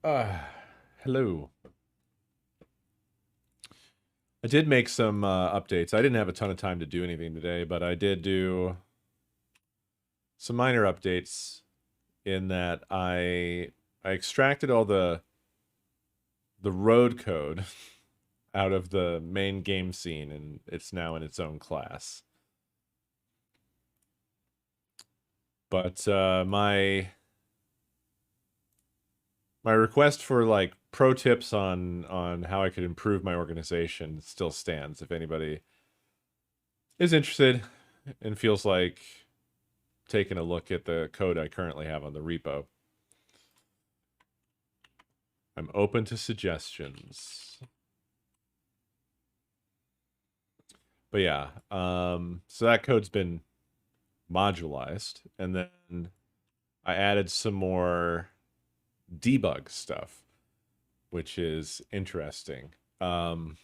Uh, Hello. I did make some updates. I didn't have a ton of time to do anything today, but I did do some minor updates in that I extracted all the road code out of the main game scene, and it's now in its own class. But my request for like pro tips on how I could improve my organization still stands. If anybody is interested and feels like taking a look at the code I currently have on the repo. I'm open to suggestions. But yeah, so that code's been modularized, and then I added some more debug stuff, which is interesting. The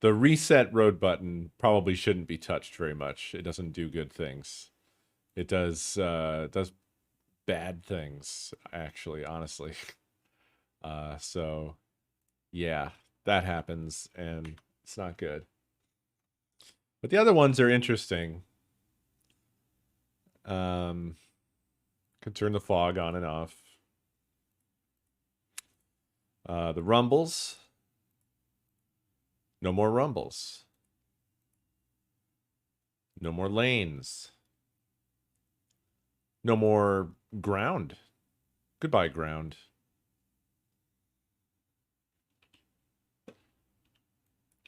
reset road button probably shouldn't be touched very much. It doesn't do good things. It does bad things, actually, honestly. So yeah, that happens, and it's not good. But the other ones are interesting. Um, can turn the fog on and off. The rumbles. No more rumbles. No more lanes. No more ground. Goodbye, ground.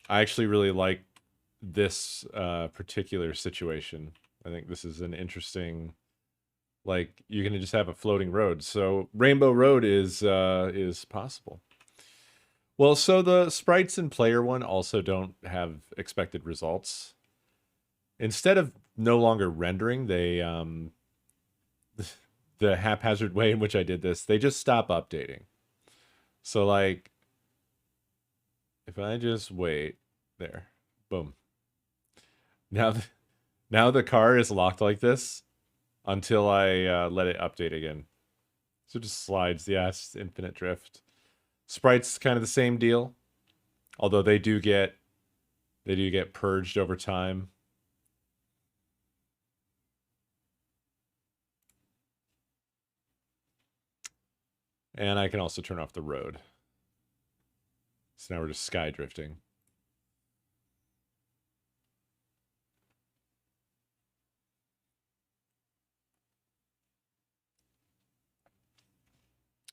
I actually really like this particular situation. I think this is an interesting, like, you're gonna just have a floating road. So Rainbow Road is possible. Well, so the sprites in player one also don't have expected results. Instead of no longer rendering, they the haphazard way in which I did this, they just stop updating. So like if I just wait there, boom. Now now the car is locked like this until I let it update again. So it just slides. Yeah, it's infinite drift. Sprites kind of the same deal, although they do get purged over time. And I can also turn off the road. So now we're just sky drifting.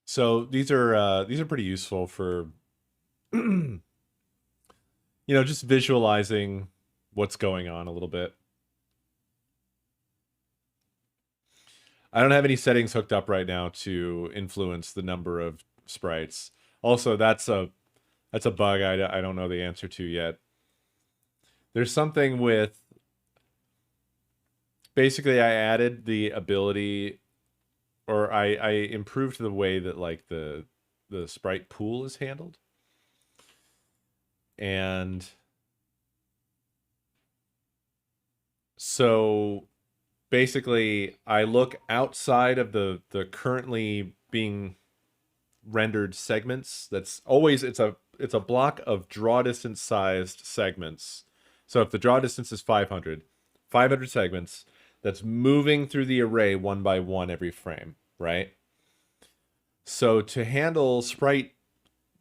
So these are pretty useful for just visualizing what's going on a little bit. I don't have any settings hooked up right now to influence the number of sprites. Also, that's a bug I don't know the answer to yet. There's something with basically I added the ability, or I improved the way that like the sprite pool is handled. And so basically I look outside of the currently being rendered segments. That's always it's a block of draw distance sized segments. So if the draw distance is 500 segments, that's moving through the array one by one every frame, right? So to handle sprite,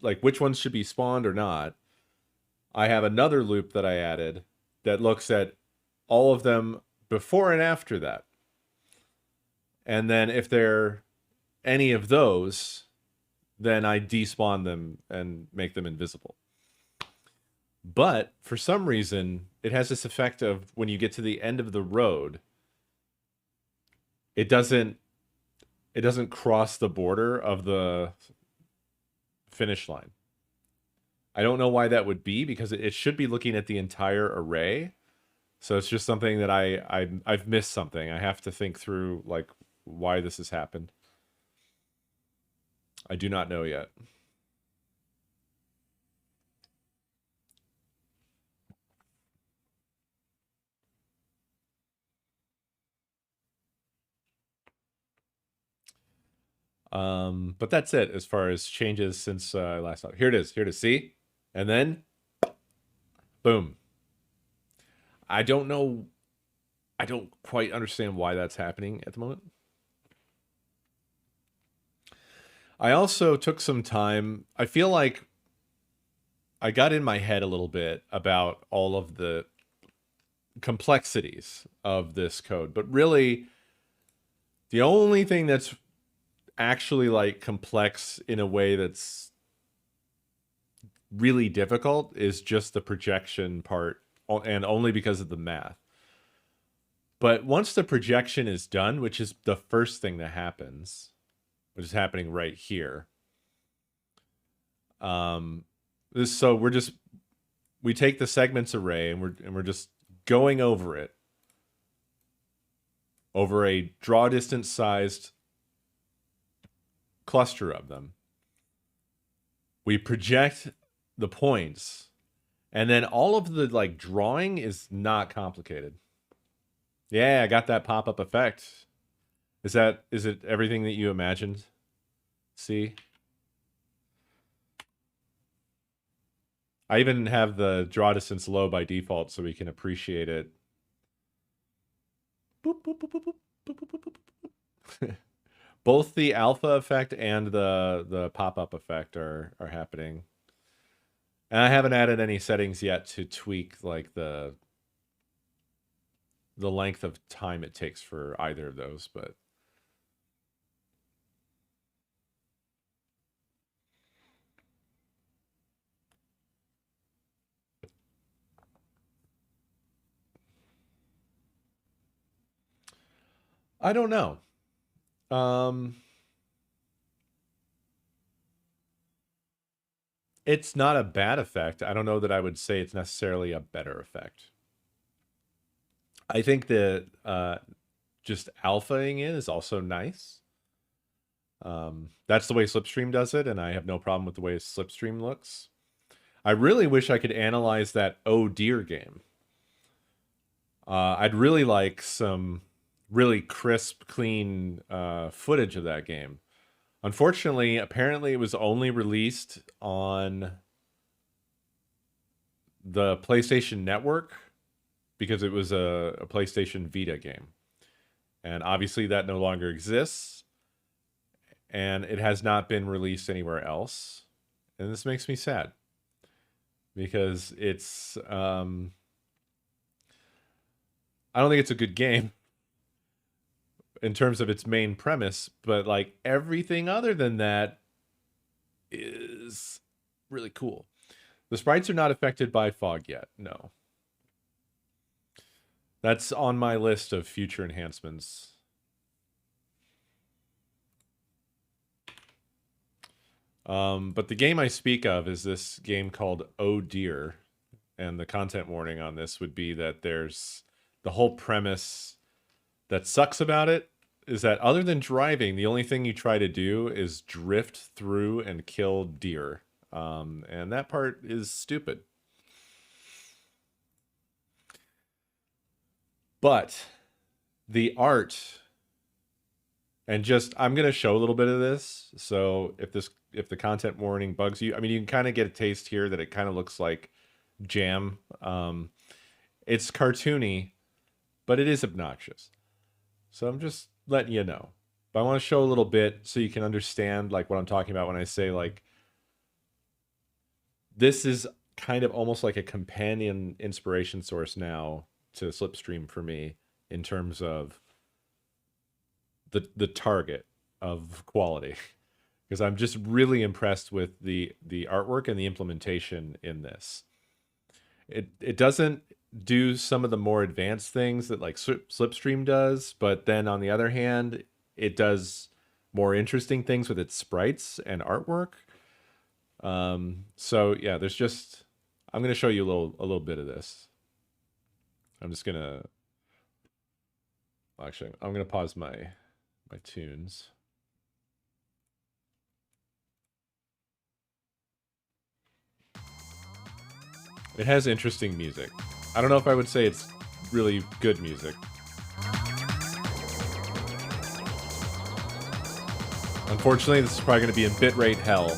like which ones should be spawned or not, I have another loop that I added that looks at all of them before and after that. And then if they're any of those, then I despawn them and make them invisible. But for some reason, it has this effect of when you get to the end of the road, it doesn't it doesn't cross the border of the finish line. I don't know why that would be because it should be looking at the entire array. So it's just something that I've missed something. I have to think through like why this has happened. I do not know yet. But that's it as far as changes since I last saw it. Here it is. Here it is. See? And then, boom. I don't know. I don't quite understand why that's happening at the moment. I also took some time. I feel like I got in my head a little bit about all of the complexities of this code, but really the only thing that's actually like complex in a way that's really difficult is just the projection part, and only because of the math. But once the projection is done, which is the first thing that happens, which is happening right here, so we take the segments array and we're just going over it over a draw distance sized cluster of them. We project the points, and then all of the like drawing is not complicated. Yeah, I got that pop-up effect. Is it everything that you imagined? See? I even have the draw distance low by default so we can appreciate it. Boop, boop, boop, boop, boop, boop, boop, boop. Both the alpha effect and the pop-up effect are happening. And I haven't added any settings yet to tweak like the length of time it takes for either of those, but I don't know. It's not a bad effect. I don't know that I would say it's necessarily a better effect. I think that just alphaing it is also nice. That's the way Slipstream does it, and I have no problem with the way Slipstream looks. I really wish I could analyze that Oh Dear game. I'd really like some really crisp, clean footage of that game. Unfortunately, apparently it was only released on the PlayStation Network because it was a PlayStation Vita game. And obviously that no longer exists. And it has not been released anywhere else. And this makes me sad. Because it's... I don't think it's a good game in terms of its main premise, but like everything other than that is really cool. The sprites are not affected by fog yet. No. That's on my list of future enhancements. But the game I speak of is this game called Oh Dear. And the content warning on this would be that there's the whole premise that sucks about it is that other than driving, the only thing you try to do is drift through and kill deer. And that part is stupid. But the art, and just, I'm going to show a little bit of this. So if the content warning bugs you, I mean, you can kind of get a taste here that it kind of looks like jam. It's cartoony, but it is obnoxious. So I'm just letting you know. But I want to show a little bit so you can understand like what I'm talking about when I say like this is kind of almost like a companion inspiration source now to Slipstream for me in terms of the target of quality. Because I'm just really impressed with the artwork and the implementation in this. It doesn't do some of the more advanced things that like Slipstream does, but then on the other hand, it does more interesting things with its sprites and artwork. So yeah, there's just, I'm going to show you a little bit of this. I'm just going to, actually, I'm going to pause my tunes. It has interesting music. I don't know if I would say it's really good music. Unfortunately, this is probably going to be in bitrate hell.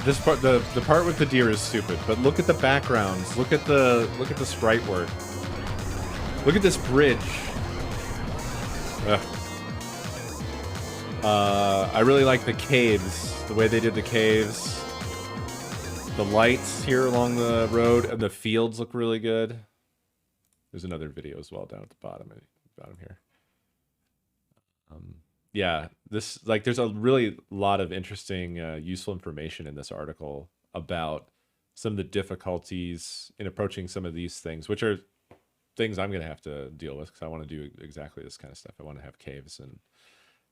This part, the part with the deer is stupid, but look at the backgrounds. Look at the sprite work. Look at this bridge. Ugh. I really like the caves, the way they did the caves. The lights here along the road and the fields look really good. There's another video as well down at the bottom here. Yeah, this there's a really lot of interesting, useful information in this article about some of the difficulties in approaching some of these things, which are things I'm going to have to deal with because I want to do exactly this kind of stuff. I want to have caves and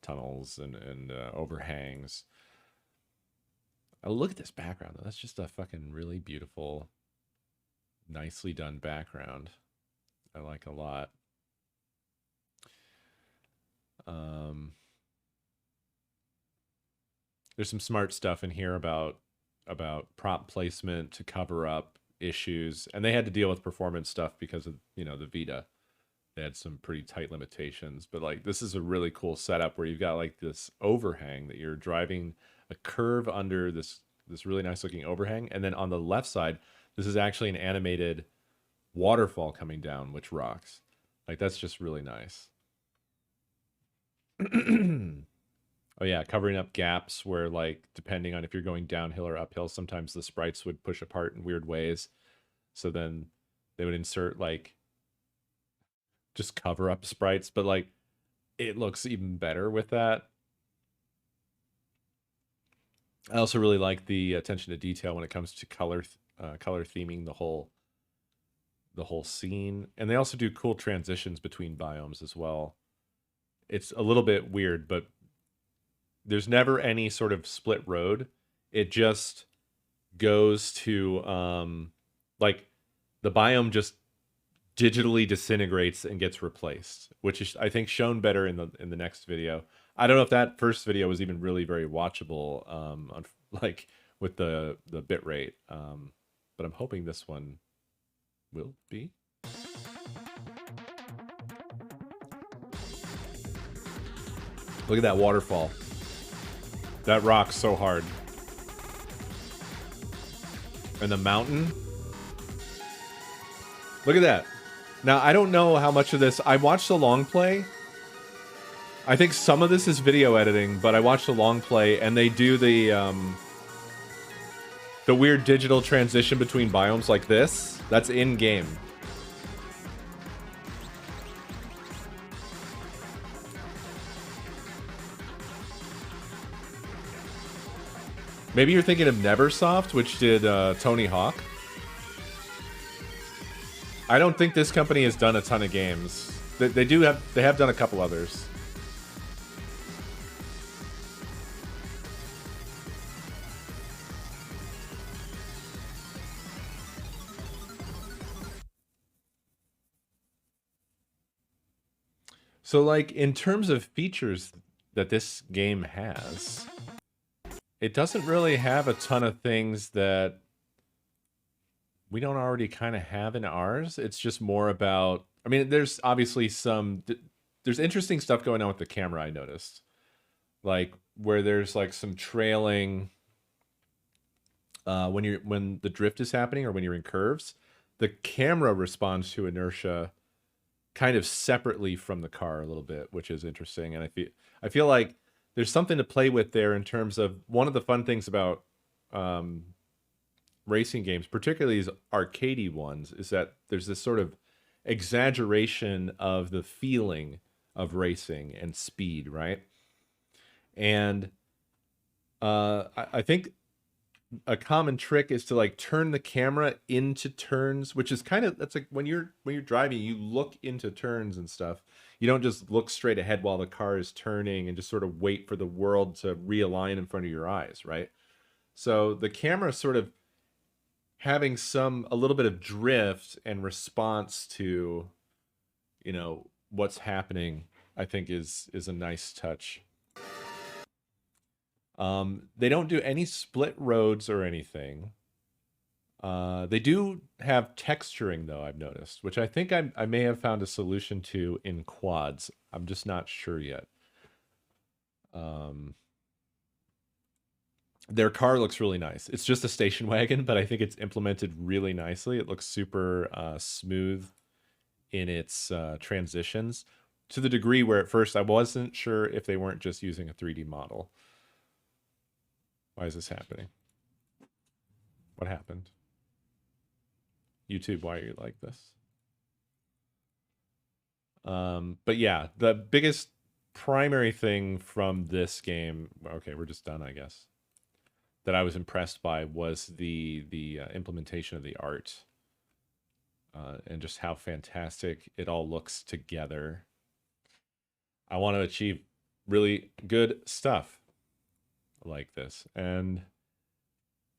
tunnels and overhangs. Oh, look at this background, though. That's just a fucking really beautiful, nicely done background. I like a lot. There's some smart stuff in here about prop placement to cover up issues, and they had to deal with performance stuff because of the Vita. They had some pretty tight limitations, but like this is a really cool setup where you've got like this overhang that you're driving a curve under this really nice looking overhang, and then on the left side this is actually an animated waterfall coming down, which rocks. Like that's just really nice. Oh yeah, covering up gaps where, like, depending on if you're going downhill or uphill, sometimes the sprites would push apart in weird ways. So then they would insert like just cover up sprites, but like it looks even better with that. I also really like the attention to detail when it comes to color theming the whole scene. And they also do cool transitions between biomes as well. It's a little bit weird, but there's never any sort of split road. It just goes to like the biome just digitally disintegrates and gets replaced, which is I think shown better in the next video. I don't know if that first video was even really very watchable on like with the bit rate, but I'm hoping this one will be. Look at that waterfall. That rocks so hard. And the mountain. Look at that. Now, I don't know how much of this... I watched the long play. I think some of this is video editing, but I watched the long play, and they do the weird digital transition between biomes like this. That's in-game. Maybe you're thinking of Neversoft, which did Tony Hawk. I don't think this company has done a ton of games. They have done a couple others. So, like, in terms of features that this game has, it doesn't really have a ton of things that we don't already kind of have in ours. It's just more about, I mean, there's obviously there's interesting stuff going on with the camera, I noticed. Like, where there's like some trailing when the drift is happening or when you're in curves, the camera responds to inertia kind of separately from the car a little bit, which is interesting. And I feel like there's something to play with there in terms of one of the fun things about racing games, particularly these arcadey ones, is that there's this sort of exaggeration of the feeling of racing and speed, right? And I think a common trick is to like turn the camera into turns, which is kind of, that's like when you're driving, you look into turns and stuff. You don't just look straight ahead while the car is turning and just sort of wait for the world to realign in front of your eyes, right? So the camera sort of having a little bit of drift and response to, what's happening, I think is a nice touch. They don't do any split roads or anything. They do have texturing though, I've noticed, which I think I may have found a solution to in quads. I'm just not sure yet. Um, their car looks really nice. It's just a station wagon, but I think it's implemented really nicely. It looks super smooth in its transitions to the degree where at first I wasn't sure if they weren't just using a 3D model. Why is this happening? What happened? YouTube, why are you like this? But yeah, the biggest primary thing from this game, okay, we're just done, I guess, that I was impressed by was the implementation of the art, and just how fantastic it all looks together. I want to achieve really good stuff like this, and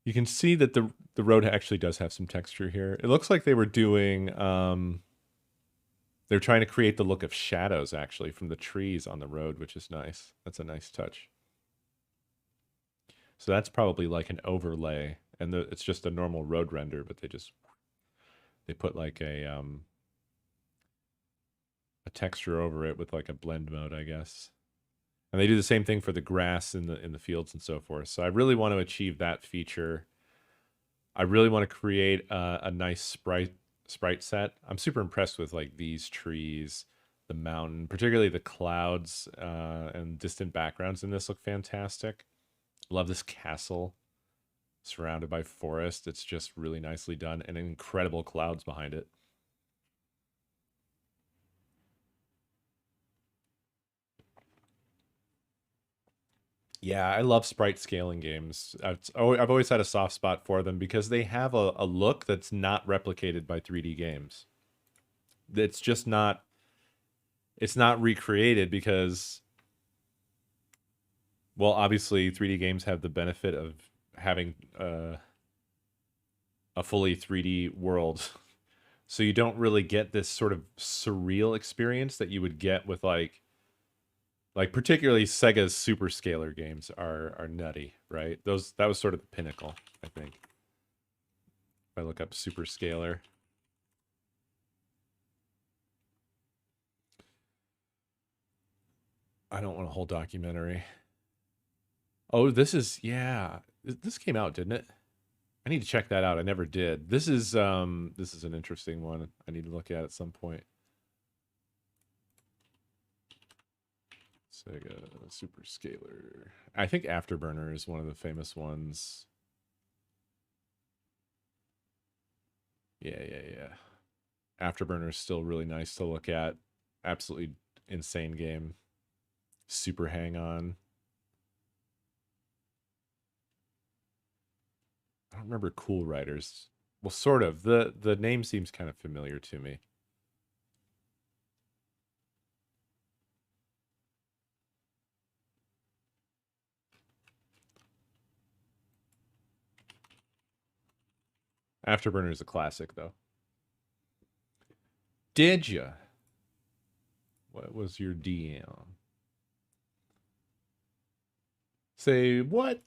you can see that the road actually does have some texture here. It looks like they were doing they're trying to create the look of shadows actually from the trees on the road, which is nice. That's a nice touch. So that's probably like an overlay, and it's just a normal road render, but they put like a texture over it with like a blend mode, I guess. And they do the same thing for the grass in the fields and so forth. So I really want to achieve that feature. I really want to create a nice sprite set. I'm super impressed with like these trees, the mountain, particularly the clouds and distant backgrounds in this look fantastic. Love this castle surrounded by forest. It's just really nicely done and incredible clouds behind it. Yeah, I love sprite scaling games. I've always had a soft spot for them because they have a look that's not replicated by 3D games. It's just not, it's not recreated because, well, obviously 3D games have the benefit of having a fully 3D world. So you don't really get this sort of surreal experience that you would get with like particularly Sega's super scalar games are nutty, right? That was sort of the pinnacle, I think. If I look up super scalar. I don't want a whole documentary. Oh, this is, yeah. This came out, didn't it? I need to check that out. I never did. This is an interesting one. I need to look at some point. Sega Super Scalar. I think Afterburner is one of the famous ones. Yeah. Afterburner is still really nice to look at. Absolutely insane game. Super hang on. I don't remember Cool Riders. Well, sort of. The name seems kind of familiar to me. Afterburner is a classic, though. Did ya? What was your DM? Say what?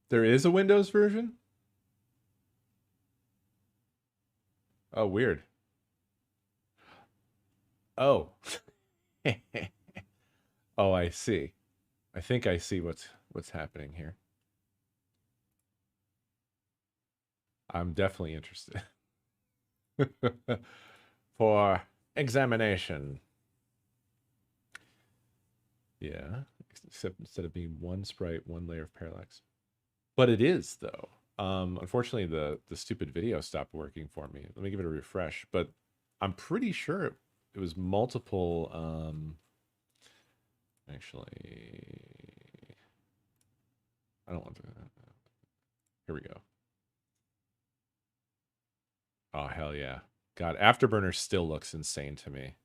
There is a Windows version? Oh, weird. Oh. Oh, I see. I think I see what's happening here. I'm definitely interested. For examination. Yeah. Except instead of being one sprite, one layer of parallax. But it is though. Unfortunately the stupid video stopped working for me. Let me give it a refresh. But I'm pretty sure it was multiple actually I don't want to. Here we go. Oh hell yeah. God, Afterburner still looks insane to me.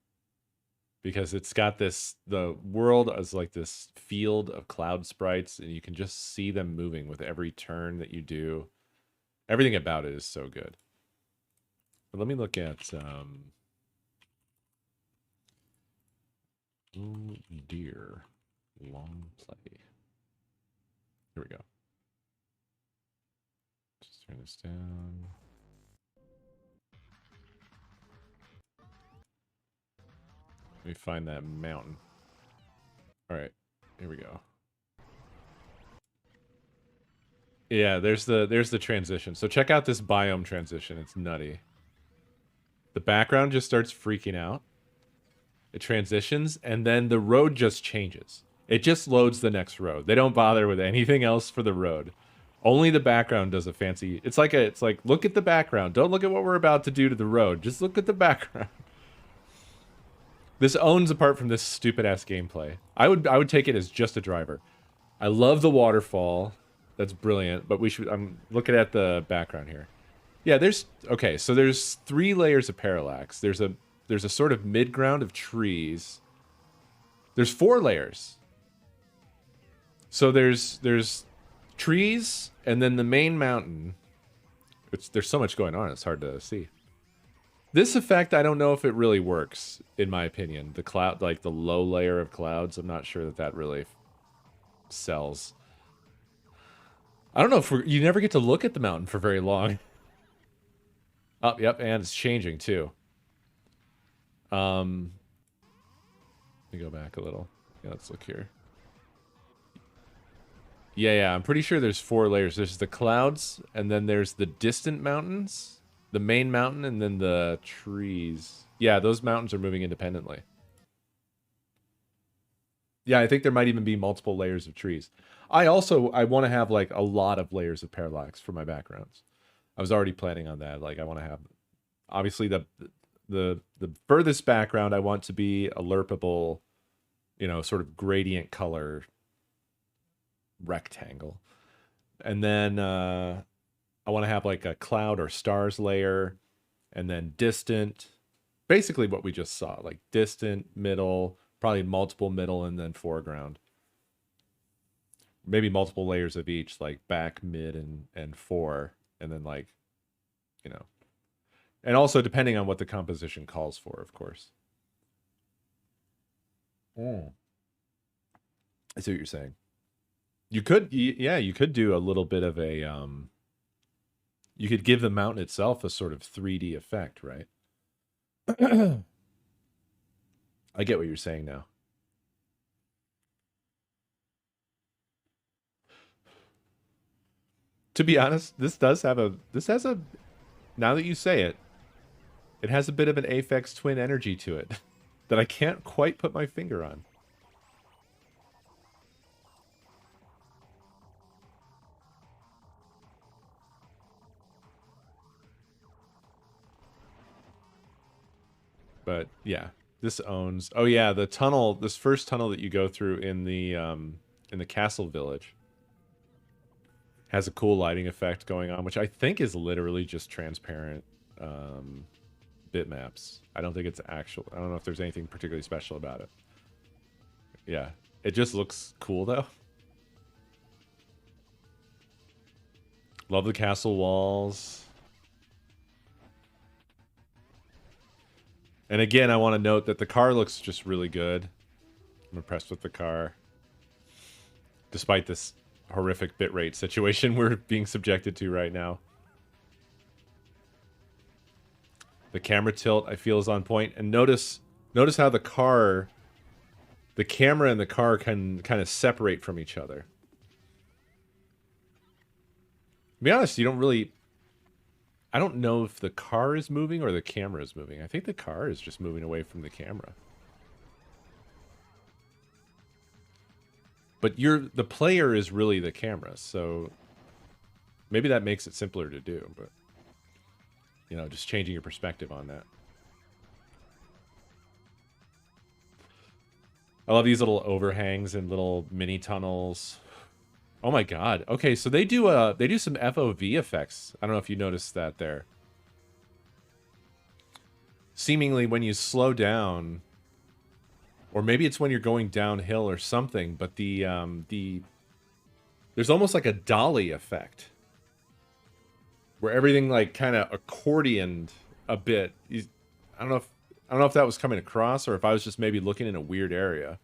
Because it's got the world as like this field of cloud sprites, and you can just see them moving with every turn that you do. Everything about it is so good. But let me look at oh dear, long play. Here we go. Just turn this down. Let me find that mountain. All right, here we go. Yeah, there's the transition. So check out this biome transition. It's nutty. The background just starts freaking out. It transitions, and then the road just changes. It just loads the next road. They don't bother with anything else for the road. Only the background does a fancy. It's like look at the background. Don't look at what we're about to do to the road. Just look at the background. This owns apart from this stupid ass gameplay. I would take it as just a driver. I love the waterfall. That's brilliant, but we should I'm looking at the background here. Yeah, okay, so there's 3 layers of parallax. There's a sort of mid-ground of trees. There's 4 layers. So there's trees and then the main mountain. There's so much going on, it's hard to see. This effect, I don't know if it really works, in my opinion. The cloud, like the low layer of clouds, I'm not sure that really sells. I don't know if you never get to look at the mountain for very long. Oh, yep, and it's changing too. Let me go back a little. Yeah, let's look here. Yeah, I'm pretty sure there's 4 layers. There's the clouds, and then there's the distant mountains, the main mountain, and then the trees. Yeah, those mountains are moving independently. Yeah, I think there might even be multiple layers of trees. I want to have like a lot of layers of parallax for my backgrounds. I was already planning on that. Like I want to have, obviously the furthest background I want to be a lerpable, sort of gradient color rectangle. And then I want to have like a cloud or stars layer, and then distant, basically what we just saw, like distant, middle, probably multiple middle, and then foreground. Maybe multiple layers of each, like back, mid, and fore, and then like, and also depending on what the composition calls for, of course. I see what you're saying. You could do a little bit of a, you could give the mountain itself a sort of 3D effect, right? I get what you're saying now. To be honest, this has a, now that you say it, it has a bit of an Aphex Twin energy to it that I can't quite put my finger on. But yeah, this owns. Oh yeah, the tunnel. This first tunnel that you go through in the castle village has a cool lighting effect going on, which I think is literally just transparent bitmaps. I don't think it's actual. I don't know if there's anything particularly special about it. Yeah, it just looks cool though. Love the castle walls. And again, I want to note that the car looks just really good. I'm impressed with the car. Despite this horrific bitrate situation we're being subjected to right now. The camera tilt, I feel, is on point. And notice how the camera and the car can kind of separate from each other. To be honest, I don't know if the car is moving or the camera is moving. I think the car is just moving away from the camera. But the player is really the camera, so maybe that makes it simpler to do, but just changing your perspective on that. I love these little overhangs and little mini tunnels. Oh my god. Okay, so they do some FOV effects. I don't know if you noticed that there. Seemingly when you slow down, or maybe it's when you're going downhill or something, but there's almost like a dolly effect where everything like kind of accordioned a bit. I don't know if that was coming across or if I was just maybe looking in a weird area.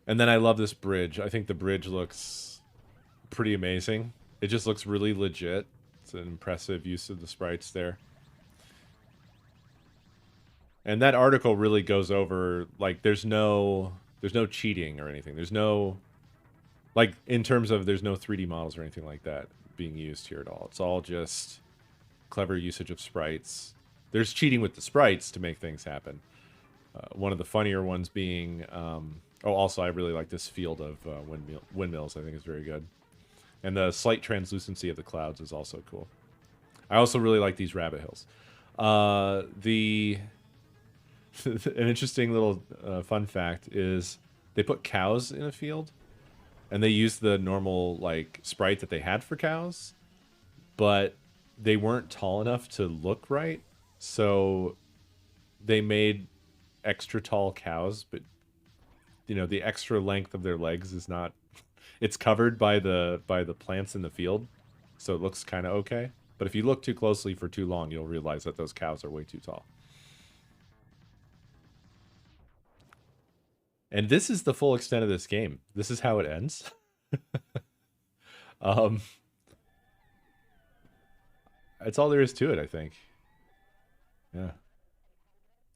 And then I love this bridge. I think the bridge looks pretty amazing. It just looks really legit. It's an impressive use of the sprites there. And that article really goes over like there's no cheating or anything. There's no like in terms of there's no 3D models or anything like that being used here at all. It's all just clever usage of sprites. There's cheating with the sprites to make things happen. One of the funnier ones being also I really like this field of windmills. I think is very good. And the slight translucency of the clouds is also cool. I also really like these rabbit hills. The an interesting little fun fact is they put cows in a field, and they used the normal like sprite that they had for cows, but they weren't tall enough to look right, so they made extra tall cows, but the extra length of their legs is not. It's covered by the plants in the field, so it looks kind of okay. But if you look too closely for too long, you'll realize that those cows are way too tall. And this is the full extent of this game. This is how it ends. um, that's all there is to it, I think. Yeah.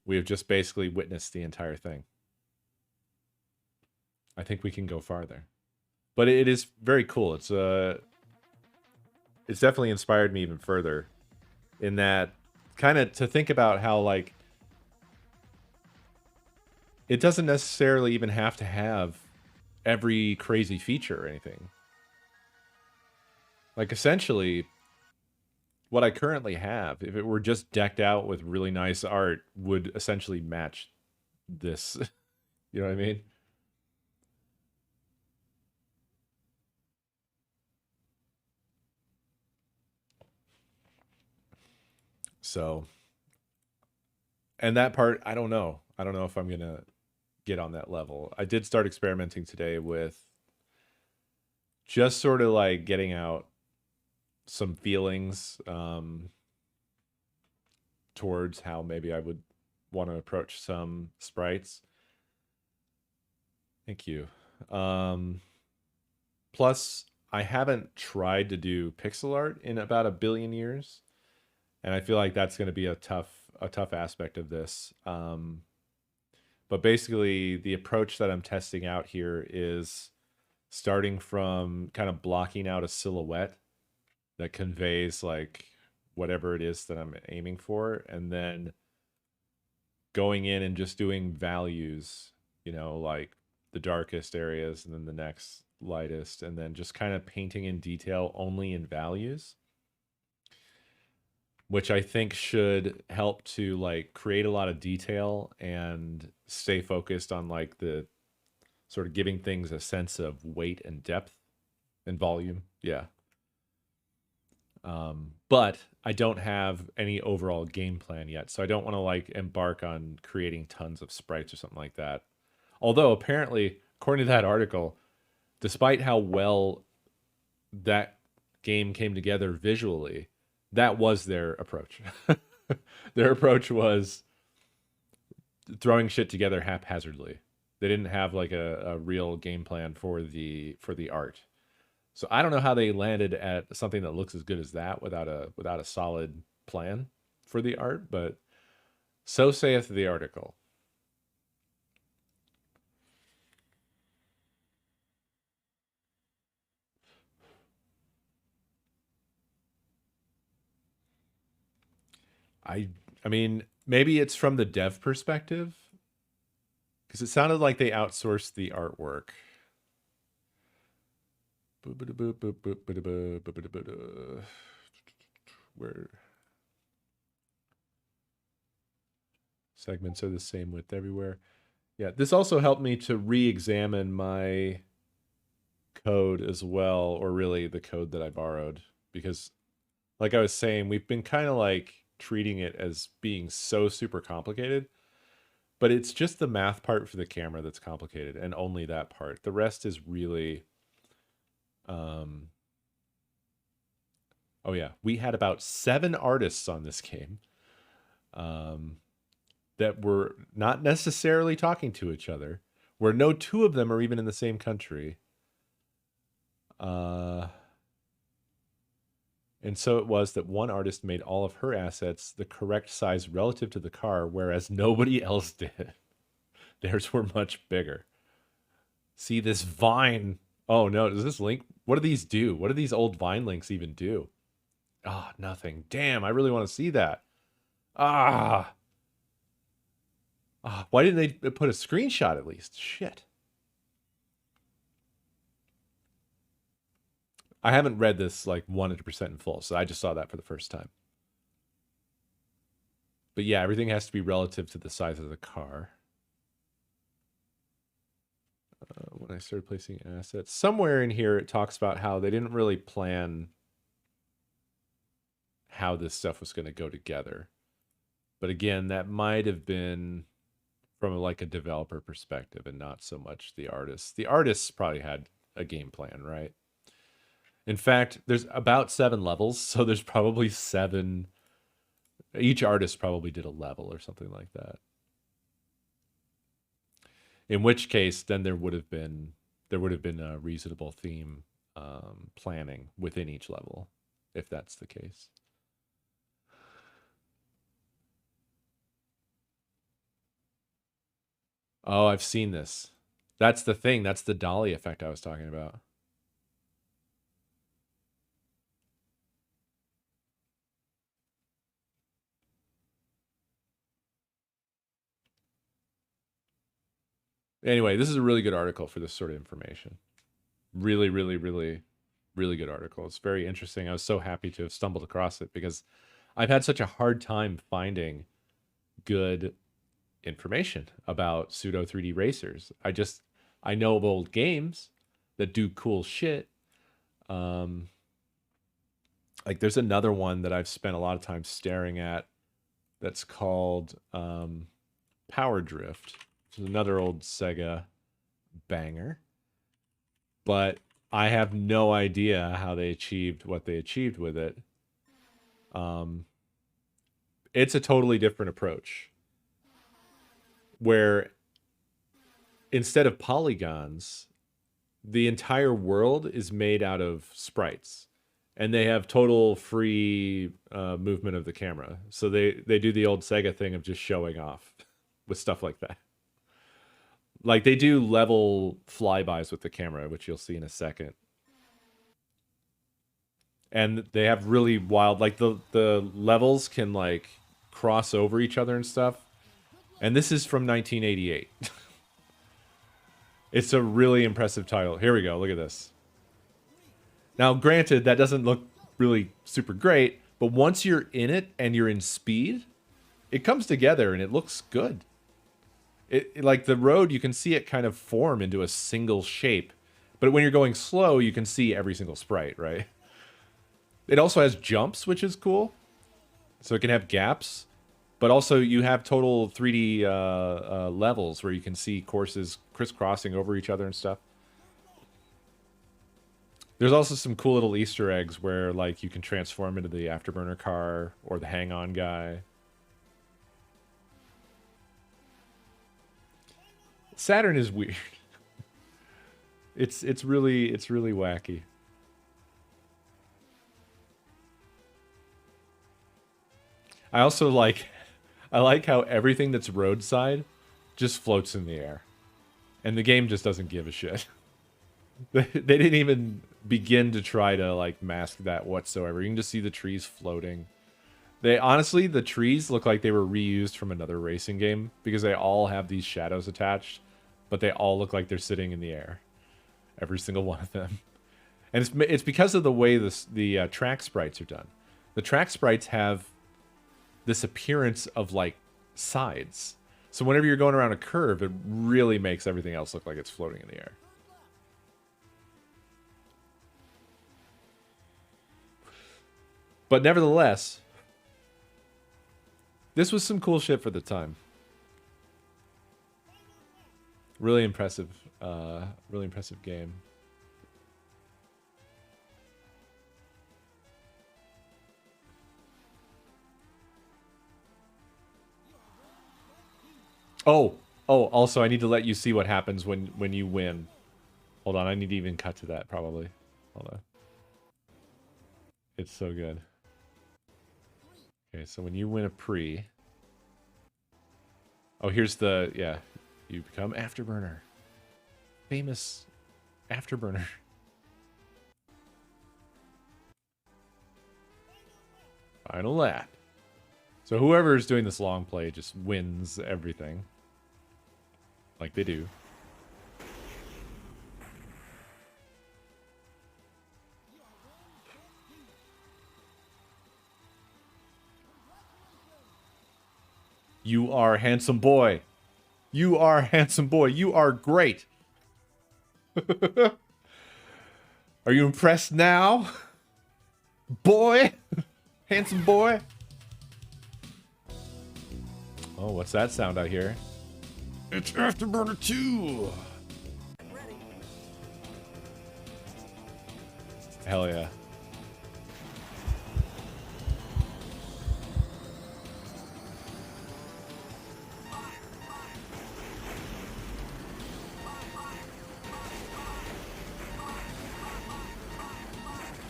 We have just basically witnessed the entire thing. I think we can go farther. But it is very cool. It's definitely inspired me even further in that kind of to think about how like it doesn't necessarily even have to have every crazy feature or anything. Like essentially what I currently have, if it were just decked out with really nice art, would essentially match this. You know what I mean? So, and that part, I don't know. I don't know if I'm going to get on that level. I did start experimenting today with just sort of like getting out some feelings towards how maybe I would want to approach some sprites. Thank you. Plus, I haven't tried to do pixel art in about a billion years, and I feel like that's going to be a tough aspect of this. But basically, the approach that I'm testing out here is starting from kind of blocking out a silhouette that conveys like whatever it is that I'm aiming for, and then going in and just doing values, like the darkest areas and then the next lightest, and then just kind of painting in detail only in values, which I think should help to like create a lot of detail and stay focused on like the sort of giving things a sense of weight and depth and volume. Yeah. But I don't have any overall game plan yet, so I don't want to like embark on creating tons of sprites or something like that. Although apparently, according to that article, despite how well that game came together visually, that was their approach. Their approach was throwing shit together haphazardly. They didn't have like a real game plan for the art. So I don't know how they landed at something that looks as good as that without a solid plan for the art, but so saith the article. I I mean, maybe it's from the dev perspective because it sounded like they outsourced the artwork. Where segments are the same width everywhere. Yeah, this also helped me to re-examine my code as well, or really the code that I borrowed, because like I was saying, we've been kind of like treating it as being so super complicated, but it's just the math part for the camera that's complicated, and only that part. The rest is really oh yeah, we had about 7 artists on this game that were not necessarily talking to each other. where no two of them are even in the same country. And so it was that one artist made all of her assets the correct size relative to the car, whereas nobody else did. Theirs were much bigger. See this Vine. Oh no, does this link? What do these do? What do these old Vine links even do? Ah, nothing. Damn, I really want to see that. Ah. Why didn't they put a screenshot at least? Shit. I haven't read this like 100% in full, so I just saw that for the first time. But yeah, everything has to be relative to the size of the car. When I started placing assets, somewhere in here it talks about how they didn't really plan how this stuff was going to go together. But again, that might have been from like a developer perspective and not so much the artists. The artists probably had a game plan, right? In fact, there's about 7 levels, so there's probably 7. Each artist probably did a level or something like that. In which case, then there would have been a reasonable theme planning within each level, if that's the case. Oh, I've seen this. That's the thing. That's the dolly effect I was talking about. Anyway, this is a really good article for this sort of information. Really, really, really, really good article. It's very interesting. I was so happy to have stumbled across it because I've had such a hard time finding good information about pseudo 3D racers. I know of old games that do cool shit. Like there's another one that I've spent a lot of time staring at that's called Power Drift, which is another old Sega banger. But I have no idea how they achieved what they achieved with it. It's a totally different approach where instead of polygons, the entire world is made out of sprites and they have total free movement of the camera. So they do the old Sega thing of just showing off with stuff like that. Like they do level flybys with the camera, which you'll see in a second. And they have really wild, like the levels can like cross over each other and stuff. And this is from 1988. It's a really impressive title. Here we go. Look at this. Now, granted, that doesn't look really super great, but once you're in it and you're in speed, it comes together and it looks good. It like the road, you can see it kind of form into a single shape. But when you're going slow, you can see every single sprite, right? It also has jumps, which is cool. So it can have gaps. But also you have total 3D levels where you can see courses crisscrossing over each other and stuff. There's also some cool little Easter eggs where like you can transform into the Afterburner car or the Hang-On guy. Saturn is weird. It's really wacky. I also like how everything that's roadside just floats in the air. And the game just doesn't give a shit. They didn't even begin to try to like mask that whatsoever. You can just see the trees floating. The trees look like they were reused from another racing game because they all have these shadows attached, but they all look like they're sitting in the air. Every single one of them. And it's because of the way the track sprites are done. The track sprites have this appearance of like sides. So whenever you're going around a curve, it really makes everything else look like it's floating in the air. But nevertheless, this was some cool shit for the time. Really impressive game. Oh, Oh, also, I need to let you see what happens when you win. Hold on, I need to even cut to that, probably. Hold on. It's so good. Okay, so when you win a pre... Oh, here's the... Yeah. You become Afterburner. Famous Afterburner. Final lap. So whoever is doing this long play just wins everything. Like they do. You are a handsome boy. You are a handsome boy. You are great. Are you impressed now? Boy? Handsome boy? Oh, what's that sound I hear? It's Afterburner 2! Hell yeah.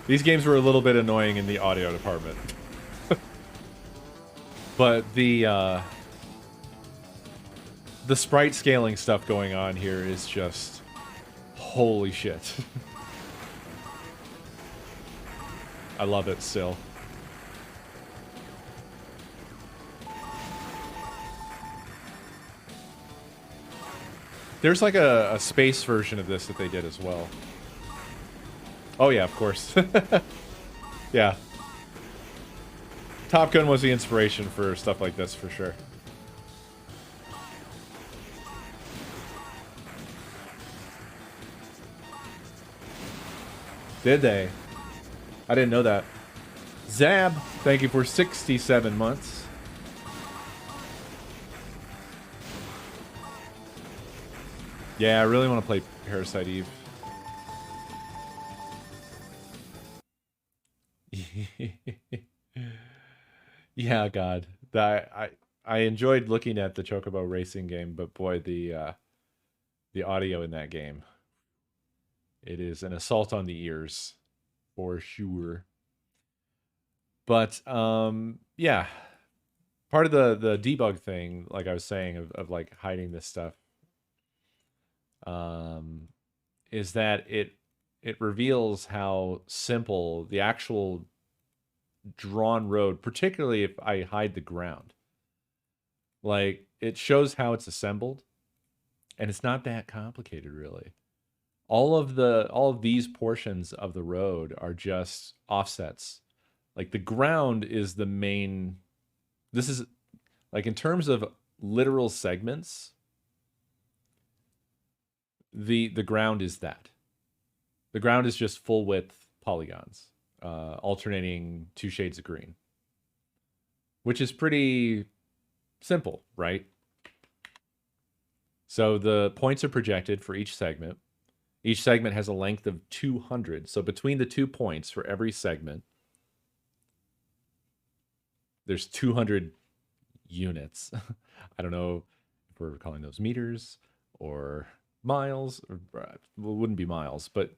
These games were a little bit annoying in the audio department. But the sprite scaling stuff going on here is just... Holy shit. I love it still. There's like a space version of this that they did as well. Oh yeah, of course. Yeah. Top Gun was the inspiration for stuff like this, for sure. Did they? I didn't know that. Zab, thank you for 67 months. Yeah, I really want to play Parasite Eve. Yeah, God. I enjoyed looking at the Chocobo racing game, but boy, the audio in that game. It is an assault on the ears, for sure. But yeah. Part of the debug thing, like I was saying, of like hiding this stuff, is that it reveals how simple the actual drawn road, particularly if I hide the ground. Like, it shows how it's assembled, and it's not that complicated, really. All of these portions of the road are just offsets. Like, the ground is the main... This is, like, in terms of literal segments, the ground is that. The ground is just full width polygons, alternating 2 shades of green, which is pretty simple, right? So the points are projected for each segment. Each segment has a length of 200. So between the 2 points for every segment, there's 200 units. I don't know if we're calling those meters or miles, or well, it wouldn't be miles, but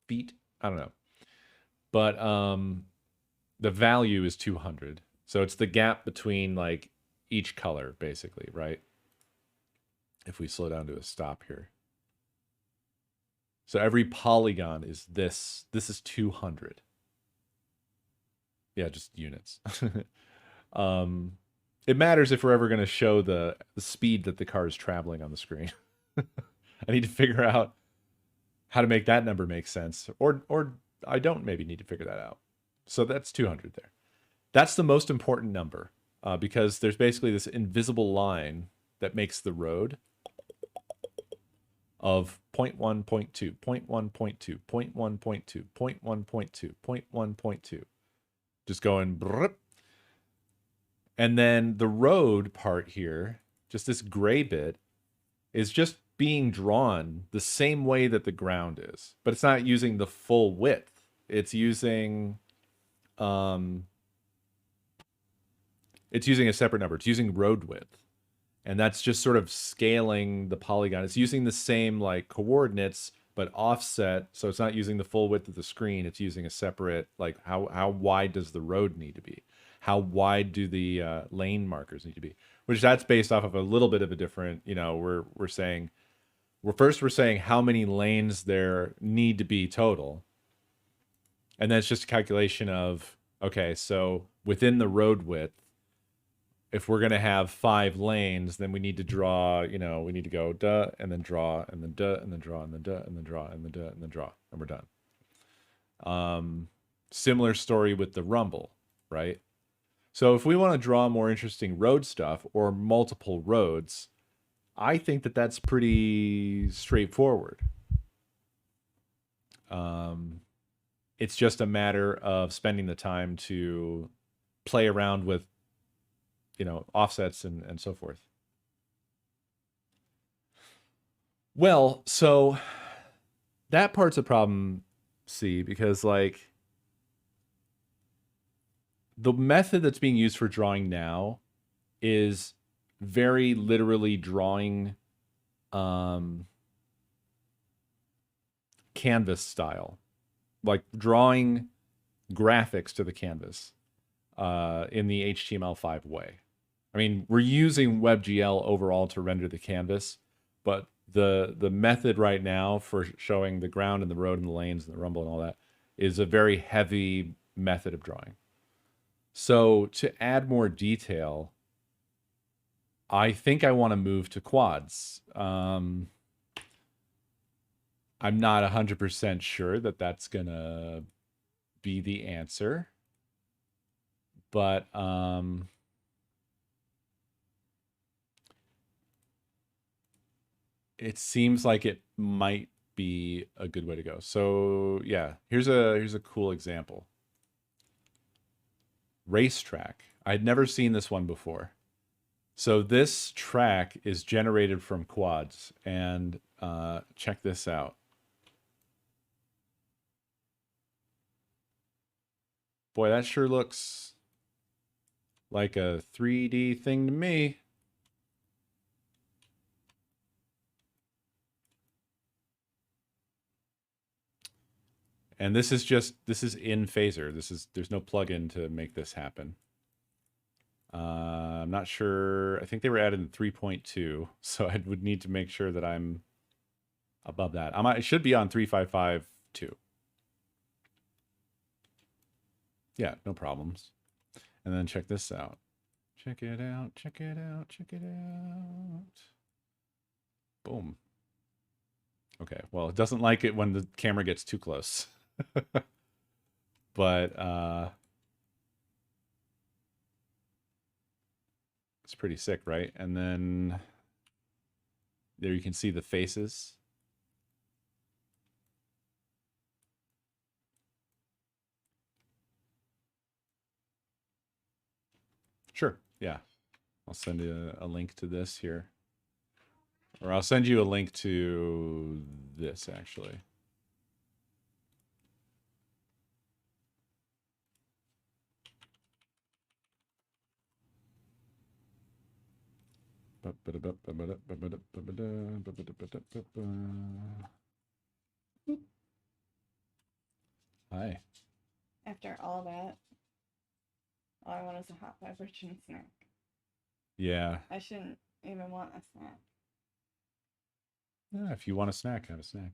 feet. I don't know. But the value is 200. So it's the gap between like each color, basically, right? If we slow down to a stop here. So every polygon is this. This is 200. Yeah, just units. It matters if we're ever going to show the speed that the car is traveling on the screen. I need to figure out how to make that number make sense. Or I don't maybe need to figure that out. So that's 200 there. That's the most important number because there's basically this invisible line that makes the road of 0.1, 0.2, 0.1, 0.2, 0.1, 0.2, 0.1, 0.2, 0.1, 0.2. Just going brrrp. And then the road part here, just this gray bit, is just being drawn the same way that the ground is. But it's not using the full width. It's using a separate number. It's using road width. And that's just sort of scaling the polygon. It's using the same like coordinates, but offset. So it's not using the full width of the screen. It's using a separate, like how wide does the road need to be? How wide do the lane markers need to be? Which that's based off of a little bit of a different, we're saying, we're saying how many lanes there need to be total. And then it's just a calculation of, okay, so within the road width, if we're going to have 5 lanes, then we need to draw, we need to go duh, and then draw, and then duh, and then draw, and then duh, and then draw, and then duh, and then draw, and we're done. Similar story with the rumble, right? So if we want to draw more interesting road stuff or multiple roads, I think that that's pretty straightforward. It's just a matter of spending the time to play around with offsets and so forth. Well, so that part's a problem, see, because like the method that's being used for drawing now is very literally drawing canvas style, like drawing graphics to the canvas in the HTML5 way. I mean, we're using WebGL overall to render the canvas, but the method right now for showing the ground and the road and the lanes and the rumble and all that is a very heavy method of drawing. So to add more detail, I think I want to move to quads. I'm not 100% sure that that's going to be the answer, but it seems like it might be a good way to go. So yeah, here's a cool example. Racetrack. I'd never seen this one before. So this track is generated from quads, and check this out. Boy, that sure looks like a 3D thing to me. And this is in Phaser. There's no plugin to make this happen. I'm not sure. I think they were added in 3.2, so I would need to make sure that I'm above that. I should be on 3.5.5 too. Yeah, no problems. And then check this out. Check it out, check it out, check it out. Boom. Okay, well, it doesn't like it when the camera gets too close. But it's pretty sick, right? And then there you can see the faces. Sure, yeah. I'll send you a link to this here. Or I'll send you a link to this, actually. Hi. After all that, all I want is a hot beverage and a snack. Yeah. I shouldn't even want a snack. Yeah, if you want a snack, have a snack.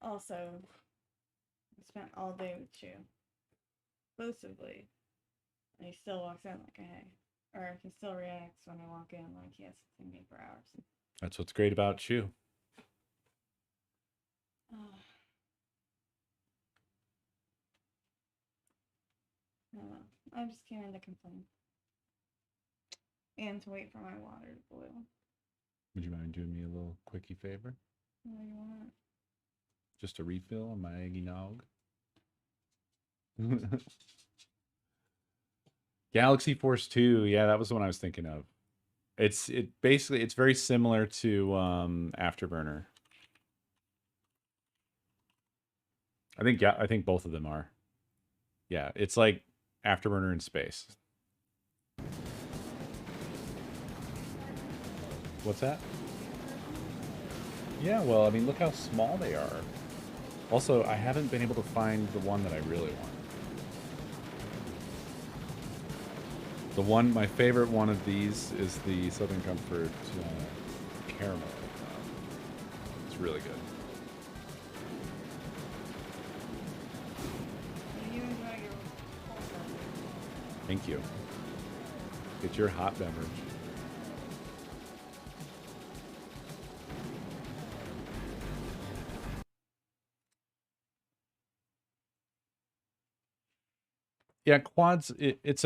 Also, I spent all day with you. Exclusively. And he still walks in like, hey. Or he still reacts when I walk in like he hasn't seen me for hours. That's what's great about Chew. I don't know. I just came in to complain. And to wait for my water to boil. Would you mind doing me a little quickie favor? What do you want? Just a refill on my eggy nog. Galaxy Force 2, yeah, that was the one I was thinking of. It's very similar to Afterburner. I think both of them are. Yeah, it's like Afterburner in space. What's that? Have you heard them? Yeah, well, I mean, look how small they are. Also, I haven't been able to find the one that I really want. The one, my favorite one of these is the Southern Comfort caramel. It's really good. Well, you enjoy your cold beverage. Thank you. Get your hot beverage. Yeah, quads. It's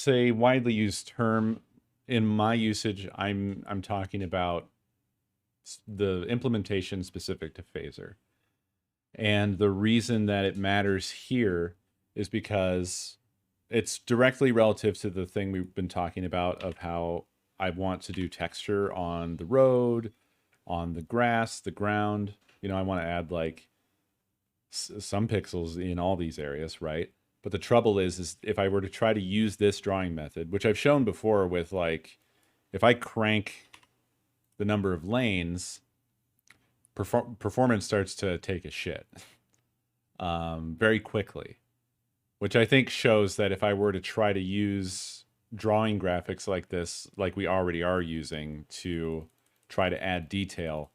a widely used term. In my usage, I'm talking about the implementation specific to phaser. And the reason that it matters here is because it's directly relative to the thing we've been talking about of how I want to do texture on the road, on the grass, the ground. I want to add like some pixels in all these areas, right? But the trouble is if I were to try to use this drawing method, which I've shown before with like, if I crank the number of lanes, performance starts to take a shit very quickly, which I think shows that if I were to try to use drawing graphics like this, like we already are using to try to add detail,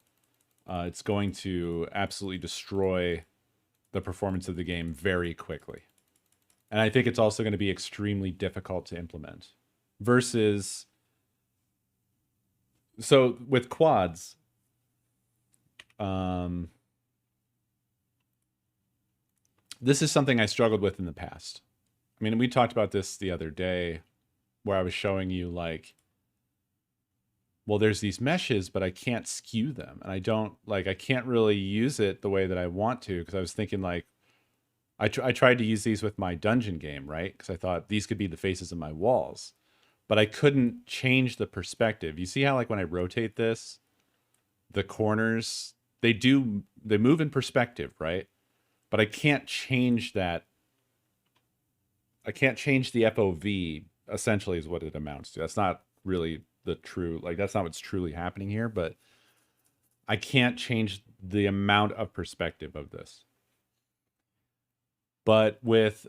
it's going to absolutely destroy the performance of the game very quickly. And I think it's also going to be extremely difficult to implement. Versus, so with quads, um, this is something I struggled with in the past. I mean, we talked about this the other day where I was showing you like, well, there's these meshes, but I can't skew them. And I can't really use it the way that I want to because I was thinking like, I tried to use these with my dungeon game, right? Because I thought these could be the faces of my walls, but I couldn't change the perspective. You see how like when I rotate this, the corners, they move in perspective, right? But I can't change that. I can't change the FOV, essentially is what it amounts to. That's not really the true, like that's not what's truly happening here, but I can't change the amount of perspective of this. But with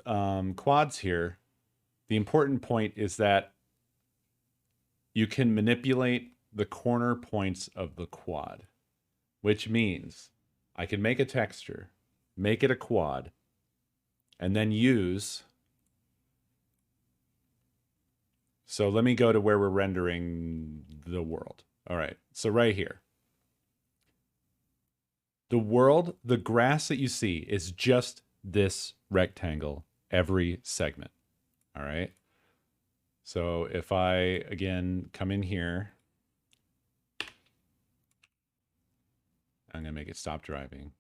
quads here, the important point is that you can manipulate the corner points of the quad, which means I can make a texture, make it a quad, and then use. So let me go to where we're rendering the world. All right, so right here. The world, the grass that you see is just this rectangle every segment. All right. So if I, again, come in here, I'm going to make it stop driving.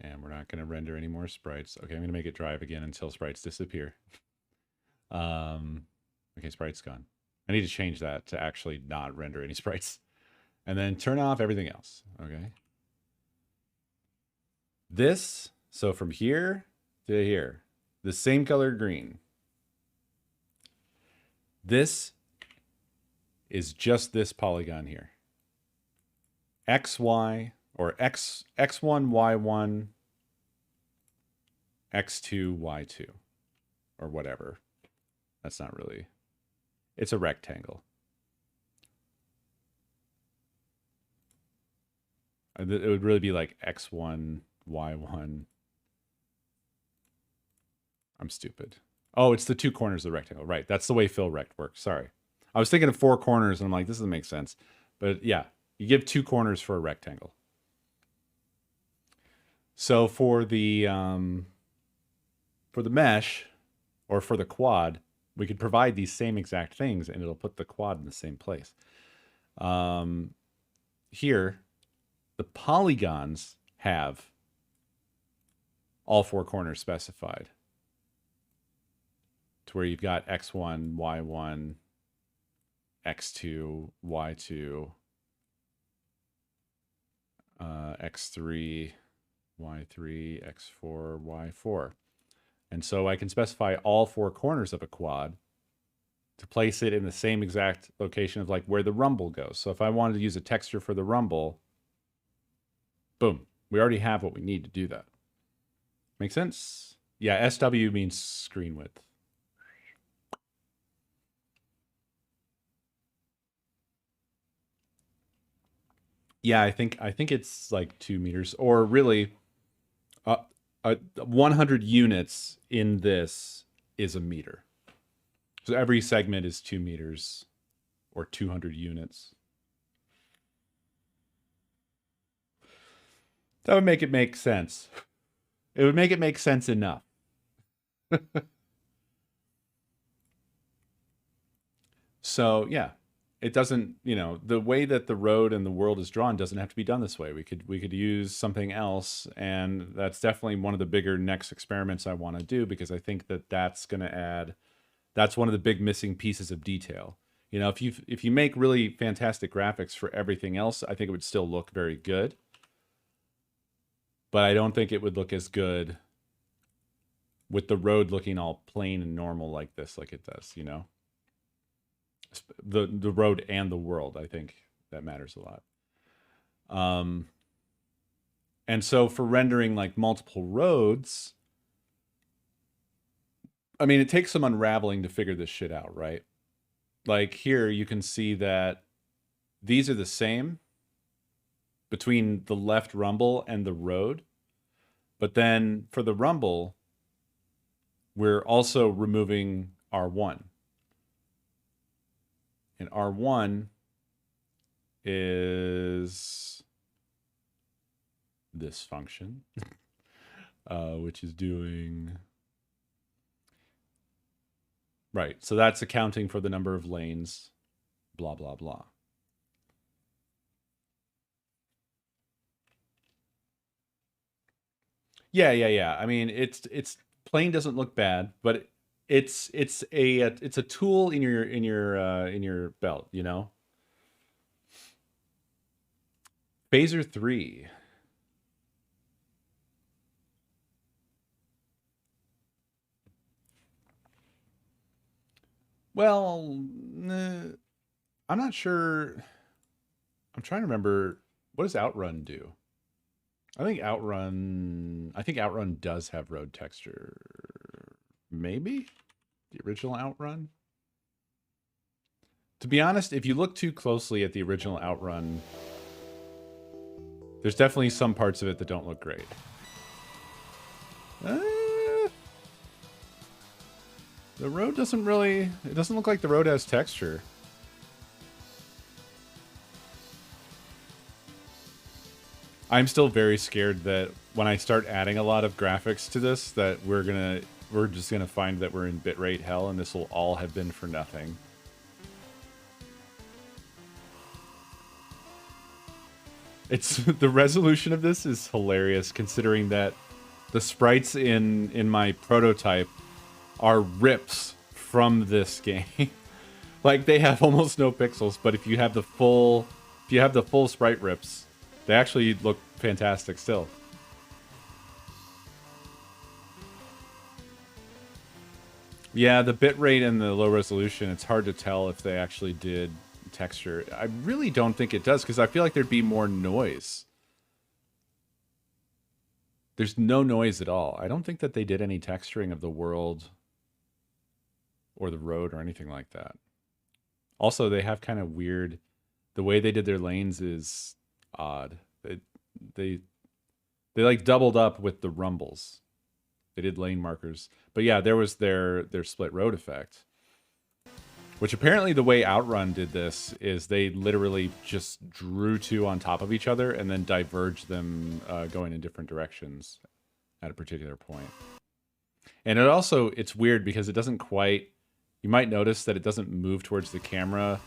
And we're not going to render any more sprites. Okay, I'm going to make it drive again until sprites disappear. Okay, sprites gone. I need to change that to actually not render any sprites. And then turn off everything else. Okay. This, so from here to here, the same color green. This is just this polygon here. XY or X1, Y1, X2, Y2, or whatever. That's not really, it's a rectangle. It would really be like X1, Y1. I'm stupid. Oh, it's the two corners of the rectangle. Right. That's the way fill rect works. Sorry. I was thinking of four corners and I'm like, this doesn't make sense. But yeah, you give two corners for a rectangle. So for the mesh or for the quad, we could provide these same exact things and it'll put the quad in the same place. Here, the polygons have all four corners specified to where you've got X1, Y1, X2, Y2, X3, Y3, X4, Y4. And so I can specify all four corners of a quad to place it in the same exact location of like where the rumble goes. So if I wanted to use a texture for the rumble, boom, we already have what we need to do that. Make sense? Yeah, SW means screen width. Yeah, I think it's like 2 meters, or really, 100 units in this is a meter. So every segment is 2 meters, or 200 units. That would make it make sense. It would make it make sense enough. So yeah, it doesn't, the way that the road and the world is drawn doesn't have to be done this way. We could use something else, and that's definitely one of the bigger next experiments I want to do, because I think that that's one of the big missing pieces of detail. If you make really fantastic graphics for everything else, I think it would still look very good. But I don't think it would look as good with the road looking all plain and normal like this, like it does, the road and the world. I think that matters a lot. And so for rendering like multiple roads, I mean, it takes some unraveling to figure this shit out, right? Like here, you can see that these are the same between the left rumble and the road. But then for the rumble, we're also removing R1. And R1 is this function, which is doing... Right, so that's accounting for the number of lanes, blah, blah, blah. Yeah. I mean, it's plain doesn't look bad, but it's a tool in your belt, Phaser 3. Well, I'm not sure. I'm trying to remember, what does Outrun do? I think Outrun does have road texture. Maybe the original Outrun. To be honest, if you look too closely at the original Outrun, there's definitely some parts of it that don't look great. The road doesn't really... It doesn't look like the road has texture. I'm still very scared that when I start adding a lot of graphics to this, that we're just gonna find that we're in bitrate hell, and this will all have been for nothing. It's the resolution of this is hilarious, considering that the sprites in my prototype are rips from this game. Like, they have almost no pixels, but if you have the full sprite rips, they actually look fantastic still. Yeah, the bitrate and the low resolution, it's hard to tell if they actually did texture. I really don't think it does, because I feel like there'd be more noise. There's no noise at all. I don't think that they did any texturing of the world or the road or anything like that. Also, they have kind of weird... The way they did their lanes is odd. They like doubled up with the rumbles. They did lane markers. But yeah, there was their split road effect. Which apparently the way Outrun did this is they literally just drew two on top of each other and then diverged them going in different directions at a particular point. And it's weird because it doesn't quite... You might notice that it doesn't move towards the camera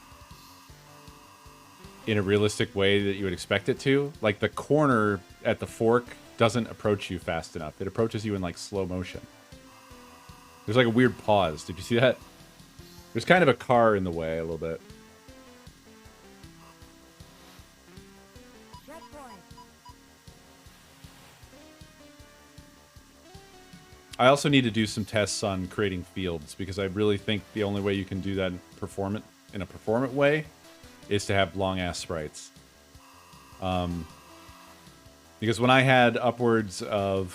in a realistic way that you would expect it to. Like, the corner at the fork doesn't approach you fast enough. It approaches you in, like, slow motion. There's, like, a weird pause. Did you see that? There's kind of a car in the way a little bit. I also need to do some tests on creating fields because I really think the only way you can do that in a performant way is to have long ass sprites. Because when I had upwards of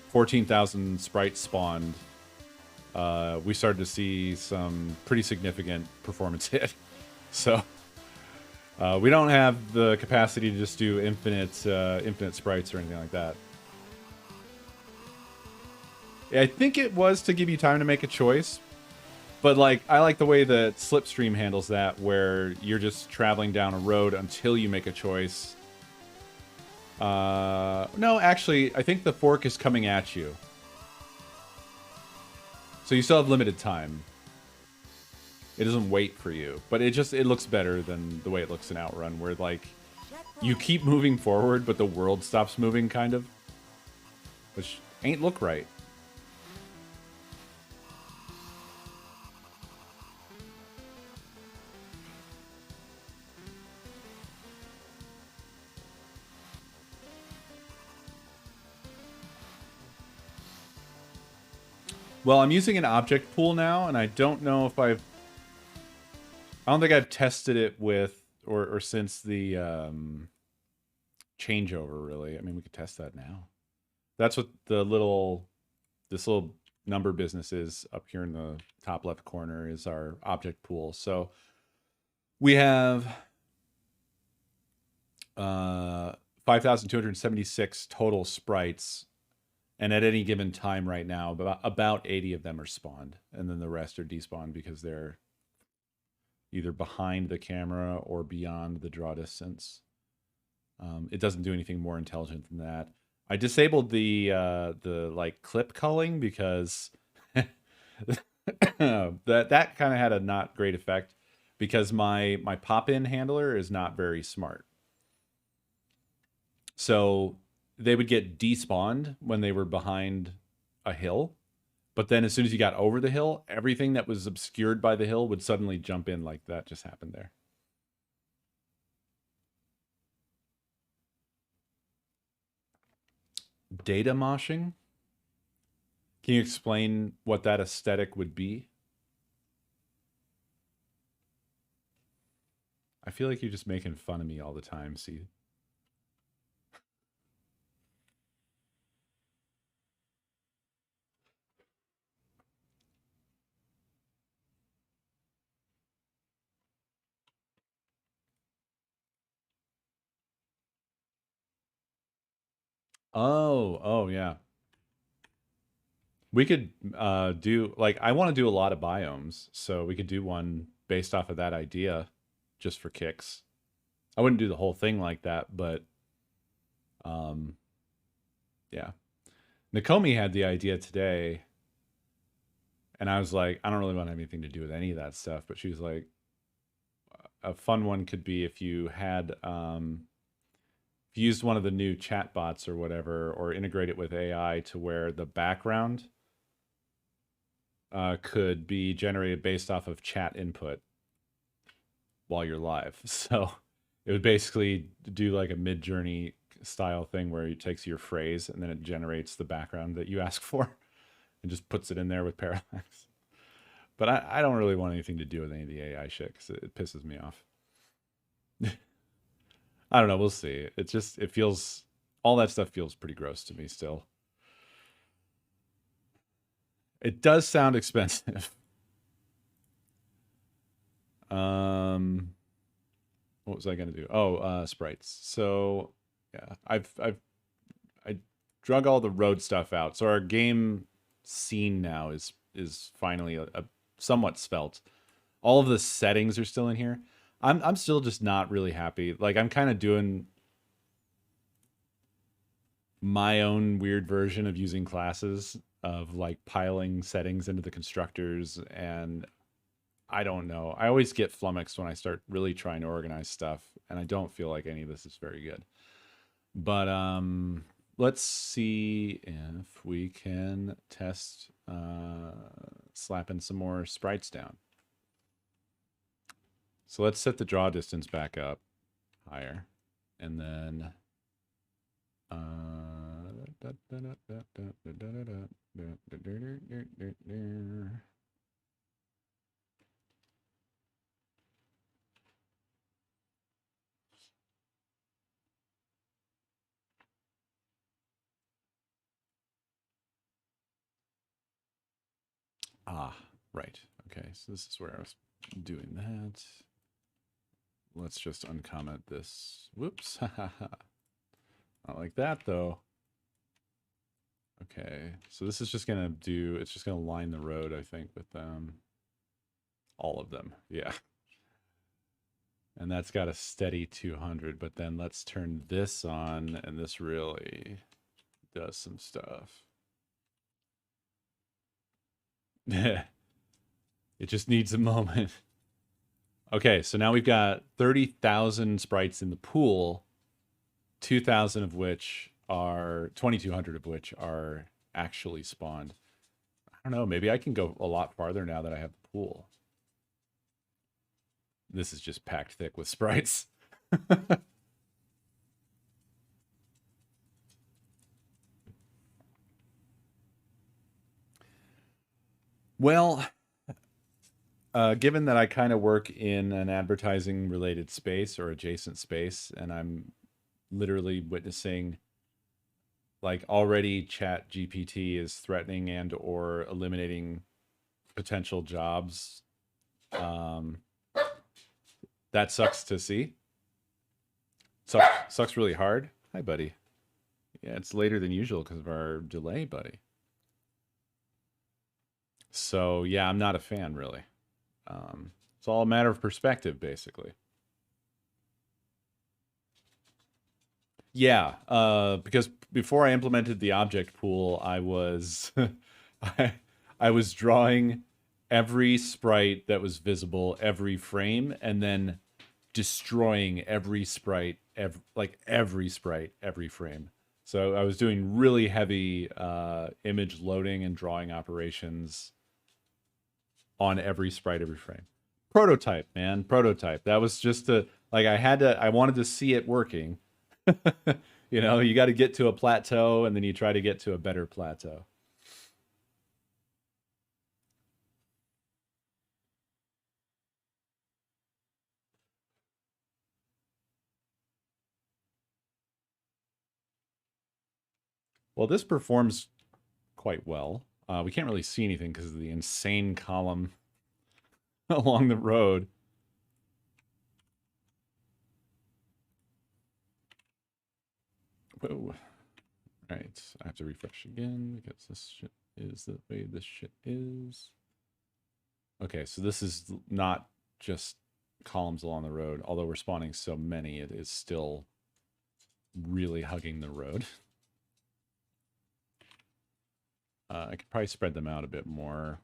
14,000 sprites spawned, we started to see some pretty significant performance hit. So we don't have the capacity to just do infinite sprites or anything like that. I think it was to give you time to make a choice, but like I like the way that Slipstream handles that, where you're just traveling down a road until you make a choice. No, actually, I think the fork is coming at you, so you still have limited time. It doesn't wait for you, but it looks better than the way it looks in Outrun, where like you keep moving forward, but the world stops moving, kind of, which ain't look right. Well, I'm using an object pool now, and I don't know if I don't think I've tested it with or since the changeover. Really, I mean, we could test that now. That's what this little number business is up here in the top left corner is our object pool. So we have 5,276 total sprites. And at any given time right now, about 80 of them are spawned. And then the rest are despawned because they're either behind the camera or beyond the draw distance. It doesn't do anything more intelligent than that. I disabled the like clip culling because that kind of had a not great effect because my pop-in handler is not very smart. So they would get despawned when they were behind a hill, but then as soon as you got over the hill, everything that was obscured by the hill would suddenly jump in, like that just happened there. Data moshing? Can you explain what that aesthetic would be? I feel like you're just making fun of me all the time, see? Oh yeah. We could do like I want to do a lot of biomes, so we could do one based off of that idea just for kicks. I wouldn't do the whole thing like that, but um yeah. Nakomi had the idea today, and I was like, I don't really want anything to do with any of that stuff, but she was like, a fun one could be if you had if you used one of the new chat bots or whatever, or integrate it with AI to where the background could be generated based off of chat input while you're live. So it would basically do like a mid-journey style thing where it takes your phrase and then it generates the background that you ask for and just puts it in there with parallax. But I don't really want anything to do with any of the AI shit because it pisses me off. I don't know. We'll see. It just, it feels, all that stuff feels pretty gross to me still. It does sound expensive. What was I gonna do? Oh, sprites. So yeah, I drug all the road stuff out. So our game scene now is finally a somewhat svelte. All of the settings are still in here. I'm still just not really happy. Like I'm kind of doing my own weird version of using classes of like piling settings into the constructors, and I don't know. I always get flummoxed when I start really trying to organize stuff, and I don't feel like any of this is very good. But let's see if we can test slapping some more sprites down. So let's set the draw distance back up higher, and then Ah, right. Okay, so this is where I was doing that. Let's just uncomment this. Whoops. Not like that, though. Okay, so this is just going to do, it's just going to line the road, I think, with them. All of them, yeah. And that's got a steady 200, but then let's turn this on, and this really does some stuff. It just needs a moment. Okay, so now we've got 30,000 sprites in the pool, 2,000 of which are 2,200 of which are actually spawned. I don't know, maybe I can go a lot farther now that I have the pool. This is just packed thick with sprites. Well, given that I kind of work in an advertising related space or adjacent space, and I'm literally witnessing like already chat GPT is threatening and or eliminating potential jobs. Um, that sucks to see. Sucks really hard. Hi, buddy. Yeah, it's later than usual because of our delay, buddy. So yeah, I'm not a fan really. It's all a matter of perspective, basically. Yeah, because before I implemented the object pool, I was I, I was drawing every sprite that was visible every frame, and then destroying every sprite, every sprite every frame. So I was doing really heavy image loading and drawing operations on every sprite every frame. Prototype, man, prototype. That was just a like I wanted to see it working. You know, you got to get to a plateau and then you try to get to a better plateau. Well, this performs quite well. We can't really see anything because of the insane column along the road. Whoa. Right, I have to refresh again because this shit is the way this shit is. Okay, so this is not just columns along the road. Although we're spawning so many, it is still really hugging the road. I could probably spread them out a bit more.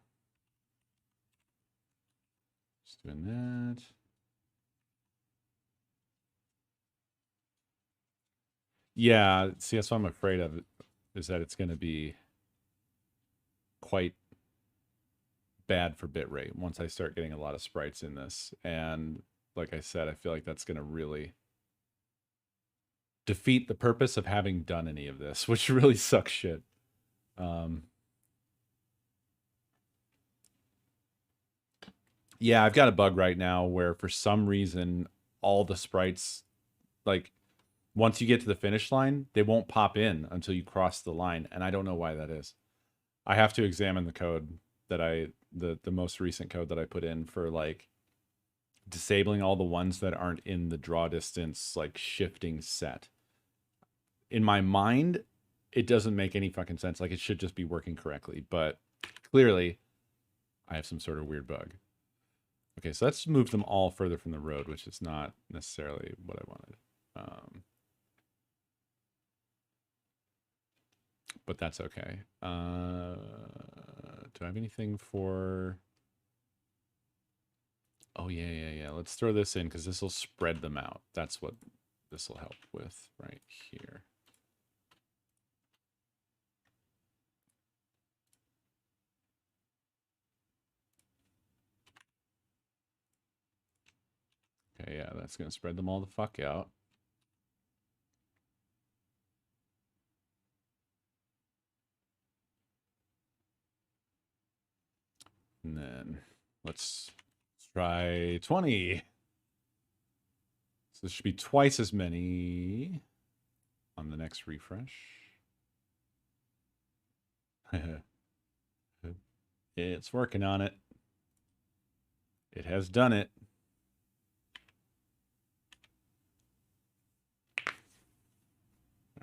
Just doing that. Yeah, see, that's what I'm afraid of, is that it's going to be quite bad for bitrate once I start getting a lot of sprites in this. And like I said, I feel like that's going to really defeat the purpose of having done any of this, which really sucks shit. Yeah, I've got a bug right now where for some reason all the sprites, like once you get to the finish line, they won't pop in until you cross the line, and I don't know why that is. I have to examine the code that the most recent code that I put in for like disabling all the ones that aren't in the draw distance like shifting set. In my mind, it doesn't make any fucking sense. Like it should just be working correctly, but clearly I have some sort of weird bug. Okay, so let's move them all further from the road, which is not necessarily what I wanted. But that's okay. Do I have anything for... Oh, yeah. Let's throw this in because this will spread them out. That's what this will help with right here. Okay, yeah, that's going to spread them all the fuck out. And then let's try 20. So this should be twice as many on the next refresh. It's working on it. It has done it.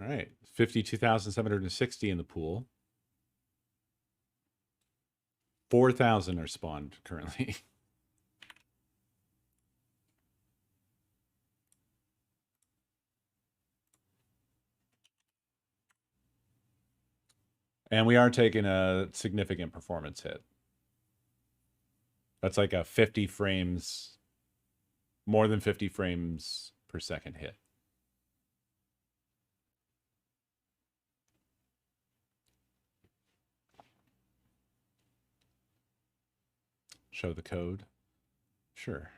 All right, 52,760 in the pool. 4,000 are spawned currently. And we are taking a significant performance hit. That's like a 50 frames, more than 50 frames per second hit. Show the code. Sure.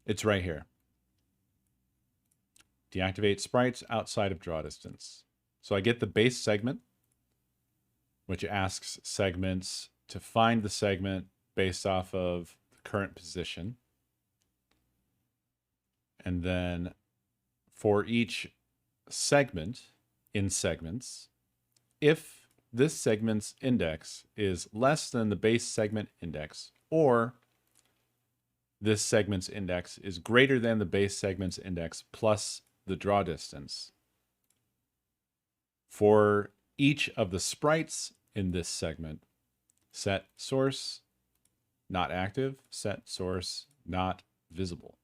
It's right here. Deactivate sprites outside of draw distance. So I get the base segment, which asks segments to find the segment based off of the current position. And then for each segment in segments, if this segment's index is less than the base segment index, or this segment's index is greater than the base segment's index plus the draw distance, for each of the sprites in this segment, set source not active, set source not visible.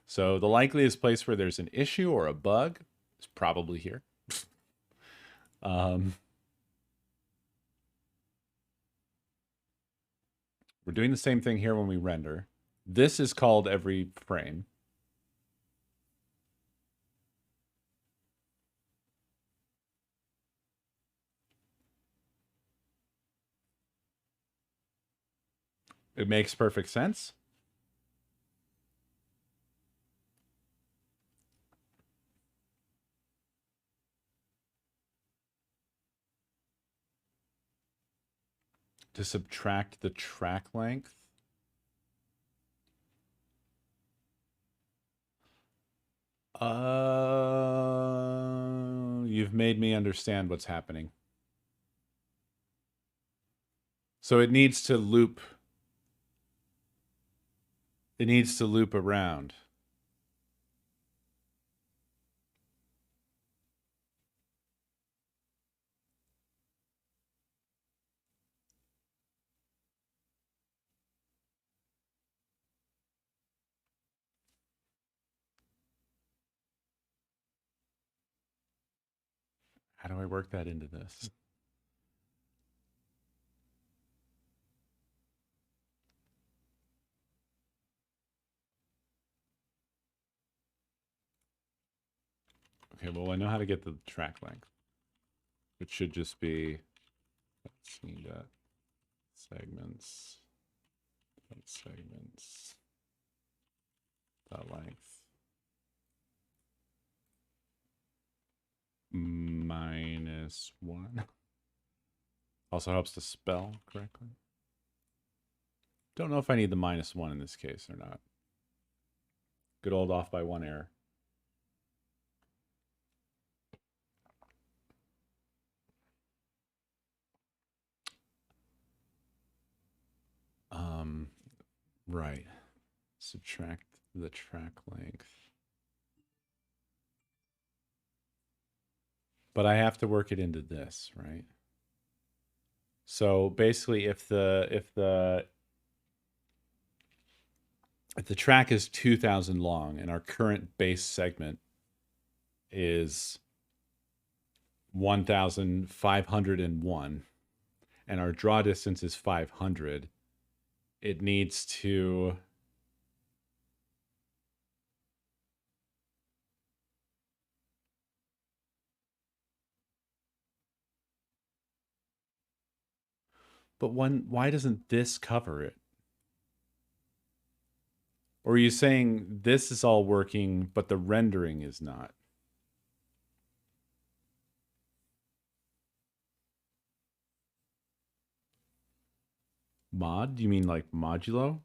So the likeliest place where there's an issue or a bug is probably here. We're doing the same thing here when we render. This is called every frame. It makes perfect sense. To subtract the track length. You've made me understand what's happening. So it needs to loop. It needs to loop around. How do I work that into this? Okay, well, I know how to get the track length. It should just be, let's see, that segments, dot length, -1. Also helps to spell correctly. Don't know if I need the -1 in this case or not. Good old off by 1 error. Right. Subtract the track length. But I have to work it into this, right? So basically if the track is 2,000 long and our current base segment is 1,501 and our draw distance is 500, it needs to why doesn't this cover it? Or are you saying this is all working but the rendering is not? Mod? You mean like modulo?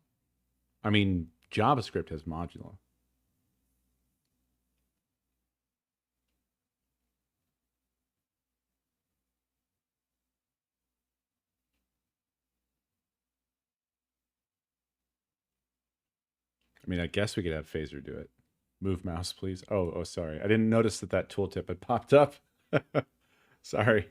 I mean, JavaScript has modulo. I mean, I guess we could have Phaser do it. Move mouse, please. Oh, sorry. I didn't notice that that tooltip had popped up. Sorry.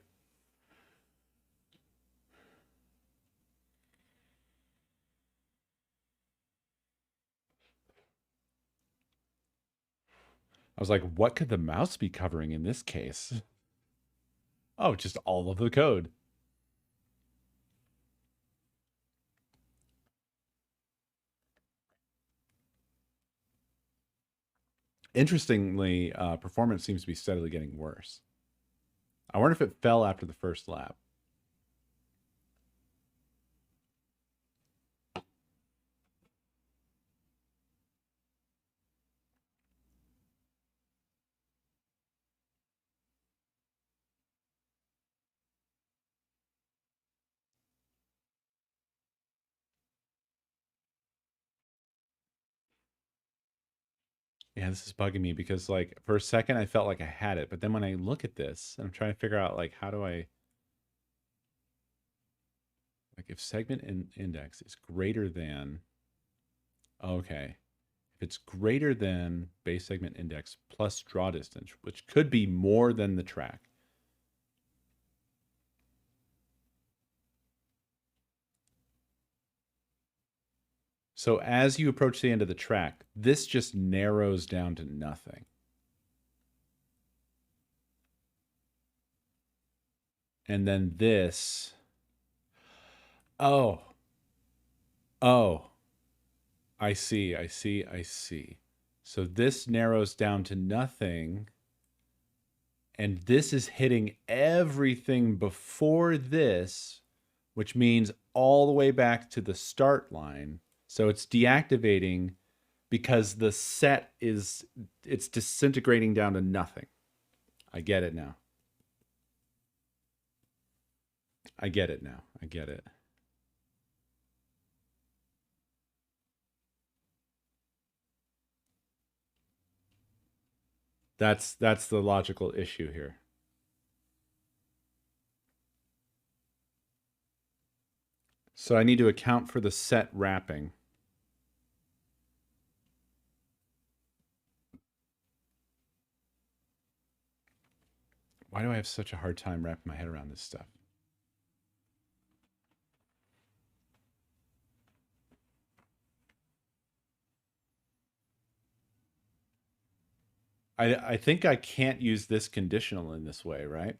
I was like, what could the mouse be covering in this case? Oh, just all of the code. Interestingly, performance seems to be steadily getting worse. I wonder if it fell after the first lap. Yeah, this is bugging me because like for a second I felt like I had it, but then when I look at this, I'm trying to figure out like how do I like if segment index is greater than okay. If it's greater than base segment index plus draw distance, which could be more than the track. So as you approach the end of the track, this just narrows down to nothing. And then this, oh, oh, I see. So this narrows down to nothing. And this is hitting everything before this, which means all the way back to the start line. So it's deactivating because the set is it's disintegrating down to nothing. I get it now. I get it now. I get it. That's the logical issue here. So I need to account for the set wrapping. Why do I have such a hard time wrapping my head around this stuff? I think I can't use this conditional in this way, right?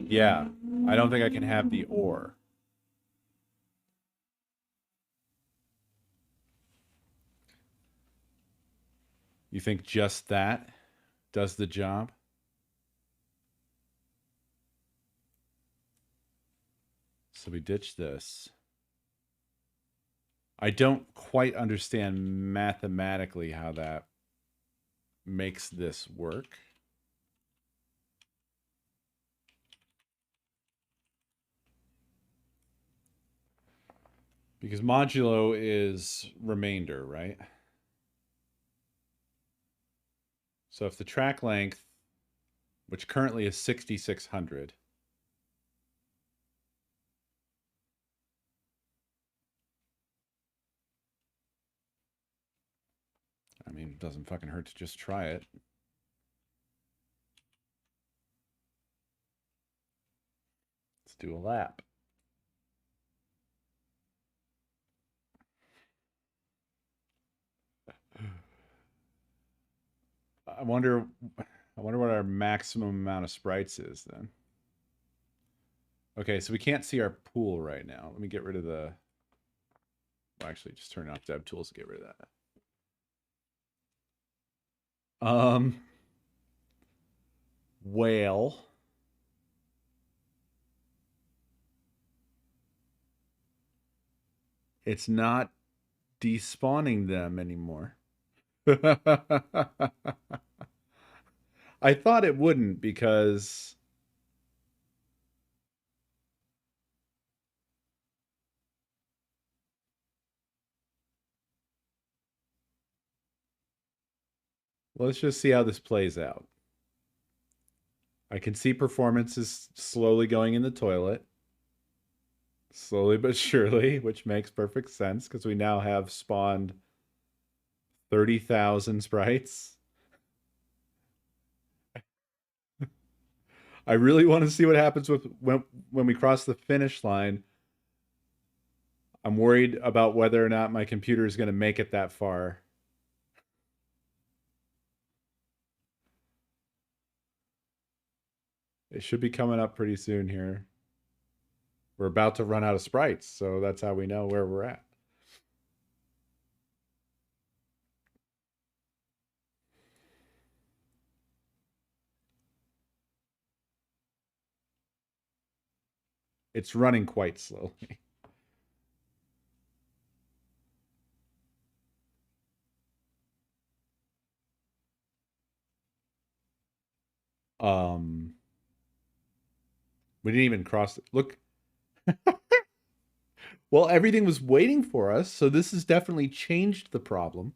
Yeah. I don't think I can have the or. You think just that does the job? So we ditch this. I don't quite understand mathematically how that makes this work. Because modulo is remainder, right? So if the track length, which currently is 6,600, I mean, it doesn't fucking hurt to just try it. Let's do a lap. I wonder what our maximum amount of sprites is then. Okay, so we can't see our pool right now. Let me get rid of the well, actually just turn off dev tools to get rid of that. Whale. It's not despawning them anymore. I thought it wouldn't because let's just see how this plays out. I can see performance is slowly going in the toilet, slowly but surely, which makes perfect sense because we now have spawned 30,000 sprites. I really want to see what happens with when we cross the finish line. I'm worried about whether or not my computer is going to make it that far. It should be coming up pretty soon here. We're about to run out of sprites, so that's how we know where we're at. It's running quite slowly. Um, we didn't even cross. Look, well, everything was waiting for us, so this has definitely changed the problem.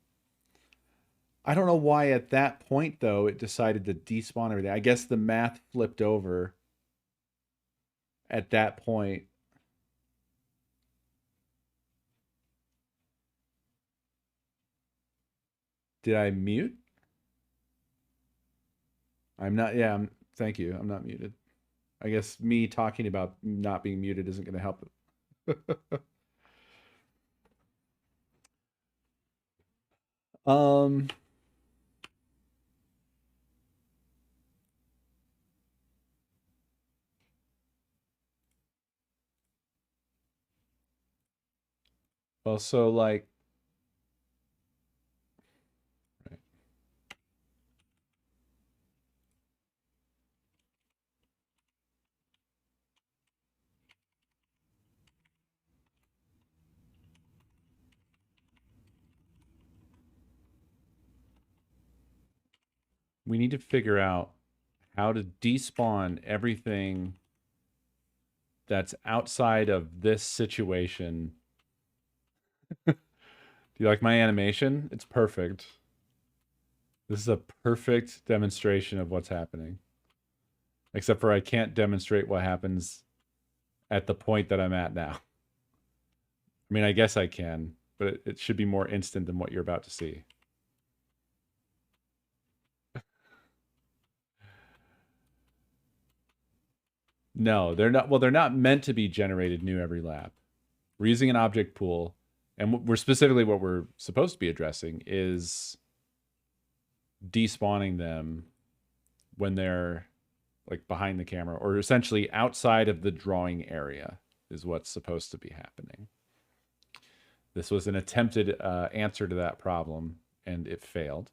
I don't know why at that point though it decided to despawn everything. I guess the math flipped over at that point. Did I mute? I'm not. Yeah. Thank you. I'm not muted. I guess me talking about not being muted isn't going to help it. um. Well, so like, we need to figure out how to despawn everything that's outside of this situation. Do you like my animation? It's perfect. This is a perfect demonstration of what's happening. Except for I can't demonstrate what happens at the point that I'm at now. I mean, I guess I can, but it should be more instant than what you're about to see. No, they're not. Well, they're not meant to be generated new every lap. We're using an object pool, and we're specifically what we're supposed to be addressing is despawning them when they're like behind the camera or essentially outside of the drawing area is what's supposed to be happening. This was an attempted answer to that problem, and it failed.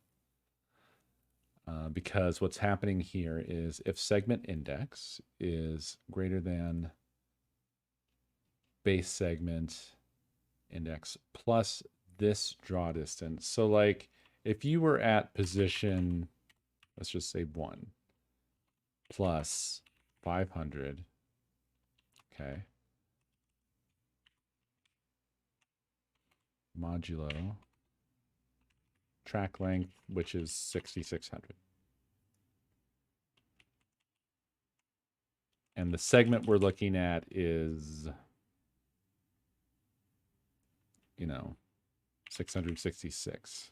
Because what's happening here is if segment index is greater than base segment index plus this draw distance. So like if you were at position, let's just say 1 plus 500, okay, modulo track length, which is 6,600. And the segment we're looking at is, 666.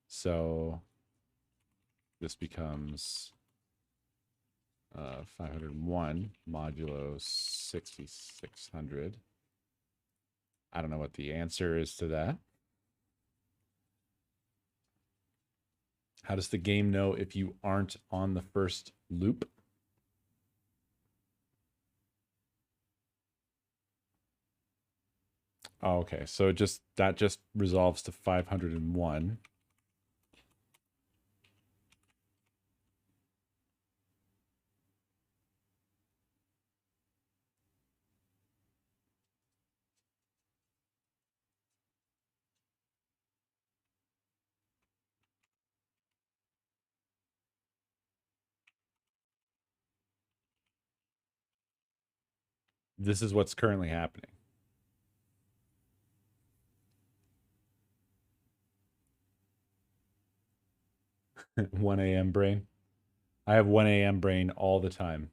So this becomes 501 modulo 6,600. I don't know what the answer is to that. How does the game know if you aren't on the first loop? Oh, okay. So that just resolves to 501. This is what's currently happening. 1 a.m. brain. I have 1 a.m. brain all the time.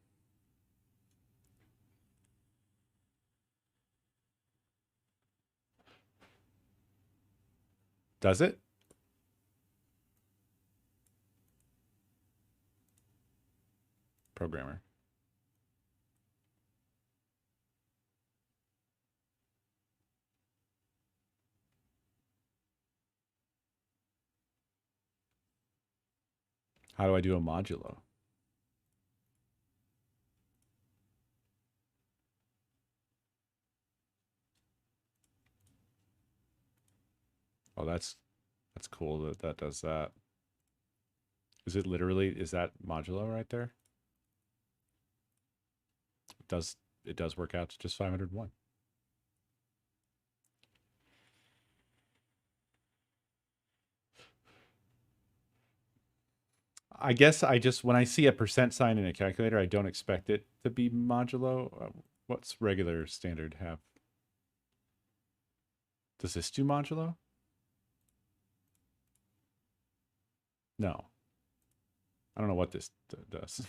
Does it? Programmer. How do I do a modulo? Oh, that's cool that that does that. Is it literally, is that modulo right there? It does work out to just 501. I guess I just, when I see a percent sign in a calculator, I don't expect it to be modulo. What's regular standard have? Does this do modulo? No. I don't know what this does.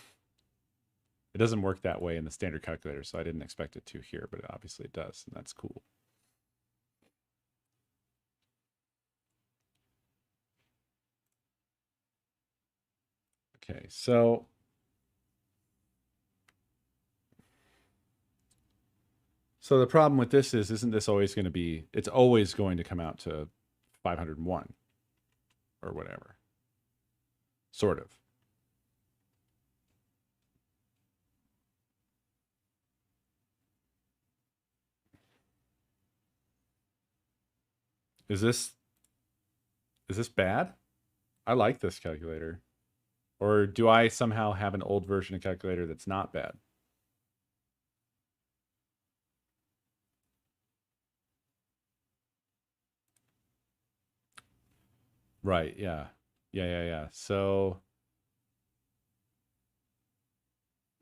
It doesn't work that way in the standard calculator, so I didn't expect it to here, but obviously it does, and that's cool. Okay, so the problem with this is, isn't this always going to be, it's always going to come out to 501 or whatever. Sort of. Is this bad? I like this calculator. Or do I somehow have an old version of calculator that's not bad? Right, yeah. Yeah. So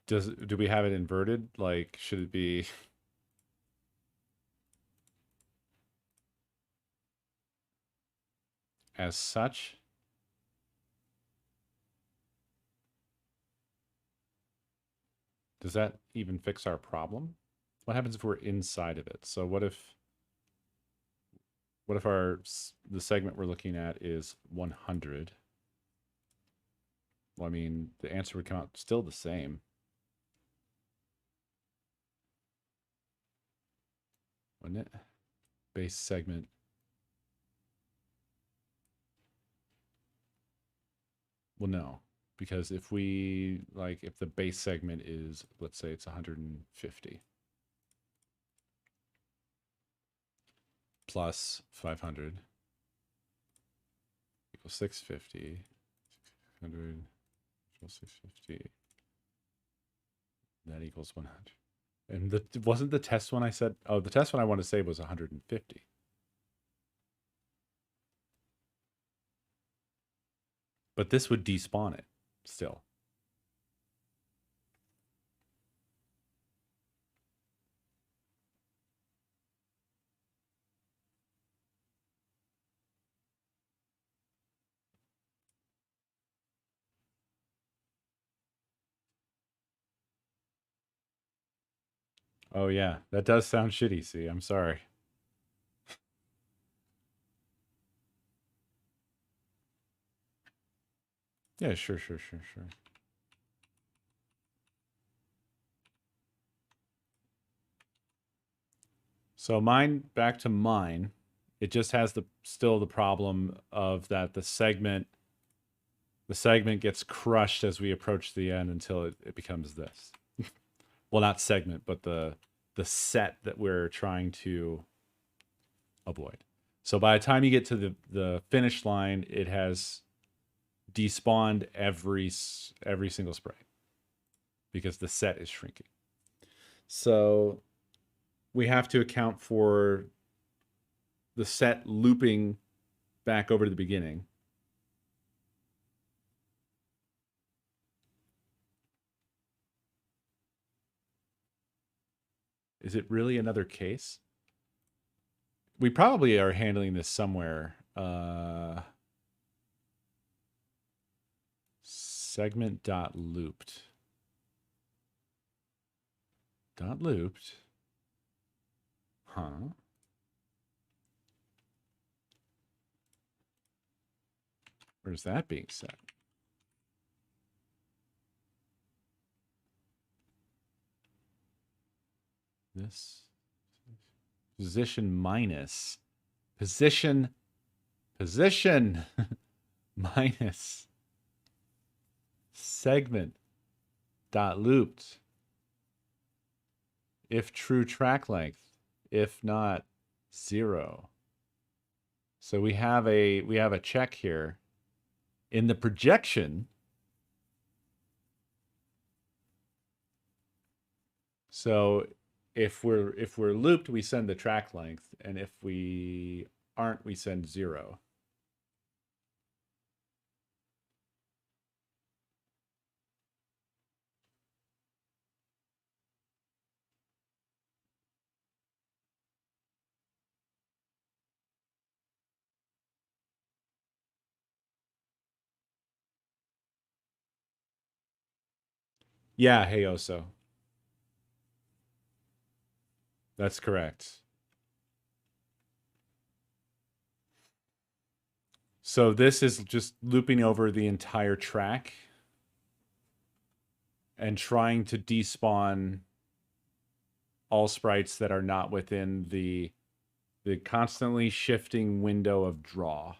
do we have it inverted? Like, should it be as such? Does that even fix our problem? What happens if we're inside of it? So what if the segment we're looking at is 100? Well, I mean, the answer would come out still the same. Wouldn't it? Base segment. Well, no, because if if the base segment is, let's say it's 150 plus 500 equals 650, 600 equals 650, that equals 100. And wasn't the test one I said, oh, the test one I want to say was 150. But this would despawn it still. Oh yeah, that does sound shitty. See, I'm sorry. Yeah, sure. So back to mine, it just has still the problem of that the segment gets crushed as we approach the end until it becomes this. Well, not segment, but the set that we're trying to avoid. So by the time you get to the finish line, it has despawned every single spray because the set is shrinking. So we have to account for the set looping back over to the beginning. Is it really another case? We probably are handling this somewhere. segment dot looped. Dot looped. Huh? Where's that being set? This position minus position minus segment dot looped. If true, track length. If not, 0. So we have a check here in the projection. So if we're looped, we send the track length, and if we aren't, we send 0. Yeah, hey Oso. That's correct. So this is just looping over the entire track and trying to despawn all sprites that are not within the constantly shifting window of draw.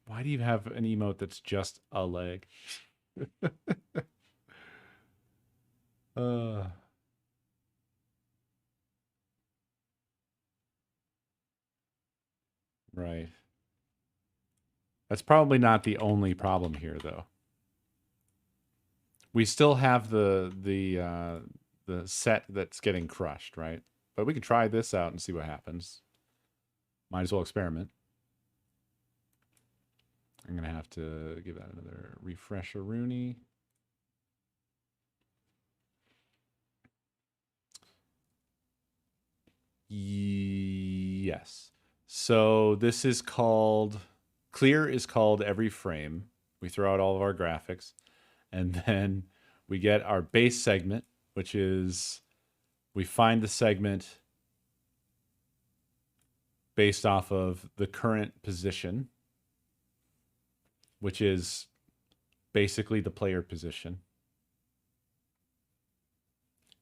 Why do you have an emote that's just a leg? uh, right. That's probably not the only problem here, though. We still have the set that's getting crushed, right? But we can try this out and see what happens. Might as well experiment. I'm gonna have to give that another refresher, Rooney. Yes. So this is called clear is called every frame. We throw out all of our graphics, and then we get our base segment, which is we find the segment based off of the current position, which is basically the player position.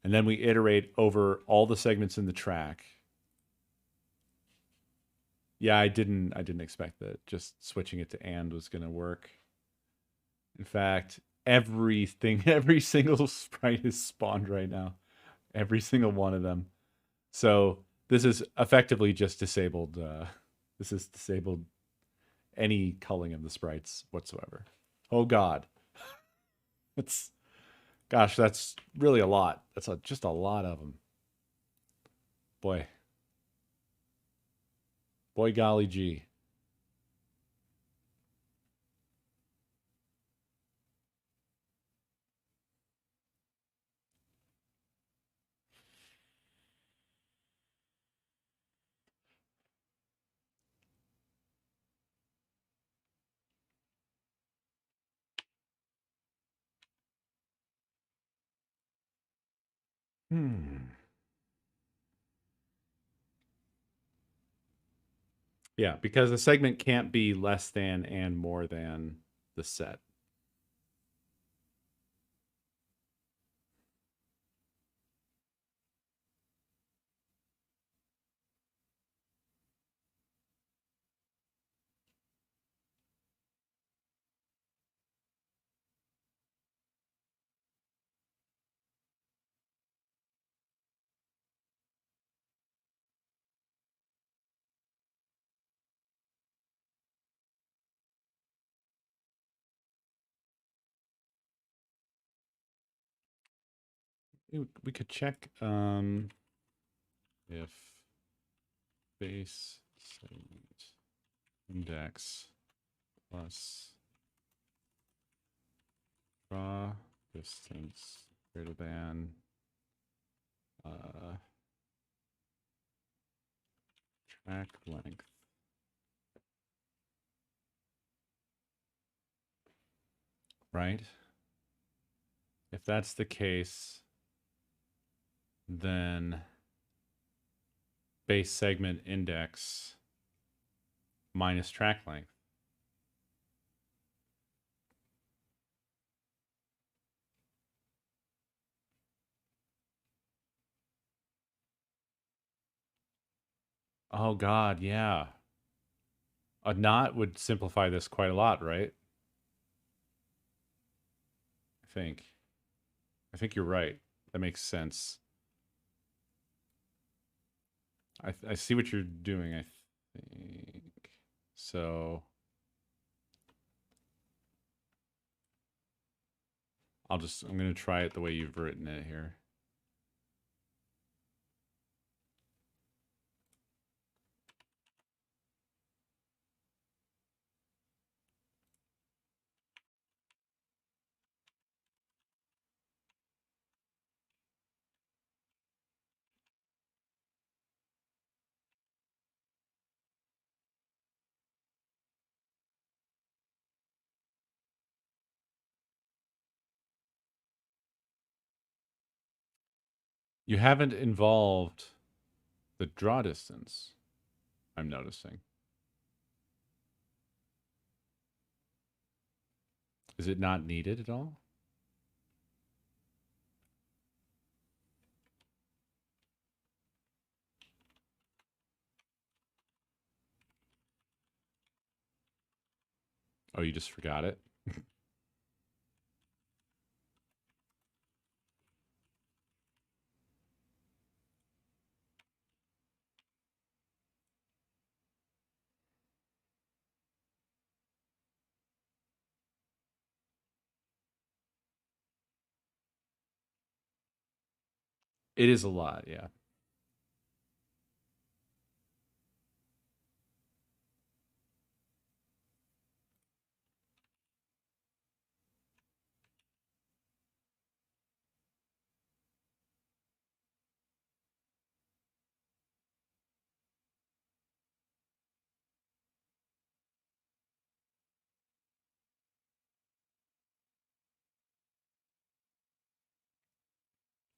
And then we iterate over all the segments in the track. Yeah, I didn't expect that just switching it to and was going to work. In fact, everything, every single sprite is spawned right now. Every single one of them. So this is effectively just disabled. This is disabled any culling of the sprites whatsoever. Oh God, it's gosh, that's really a lot. That's just a lot of them. Boy, boy, golly gee. Hmm. Yeah, because the segment can't be less than and more than the set. We could check if base segment index plus Draw distance greater than track length. Right? If that's the case, then base segment index minus track length. Oh God, yeah. A knot would simplify this quite a lot, right? I think. I think you're right. That makes sense. I see what you're doing, I think. So I'm gonna try it the way you've written it here. You haven't involved the draw distance, I'm noticing. Is it not needed at all? Oh, you just forgot it? It is a lot, yeah.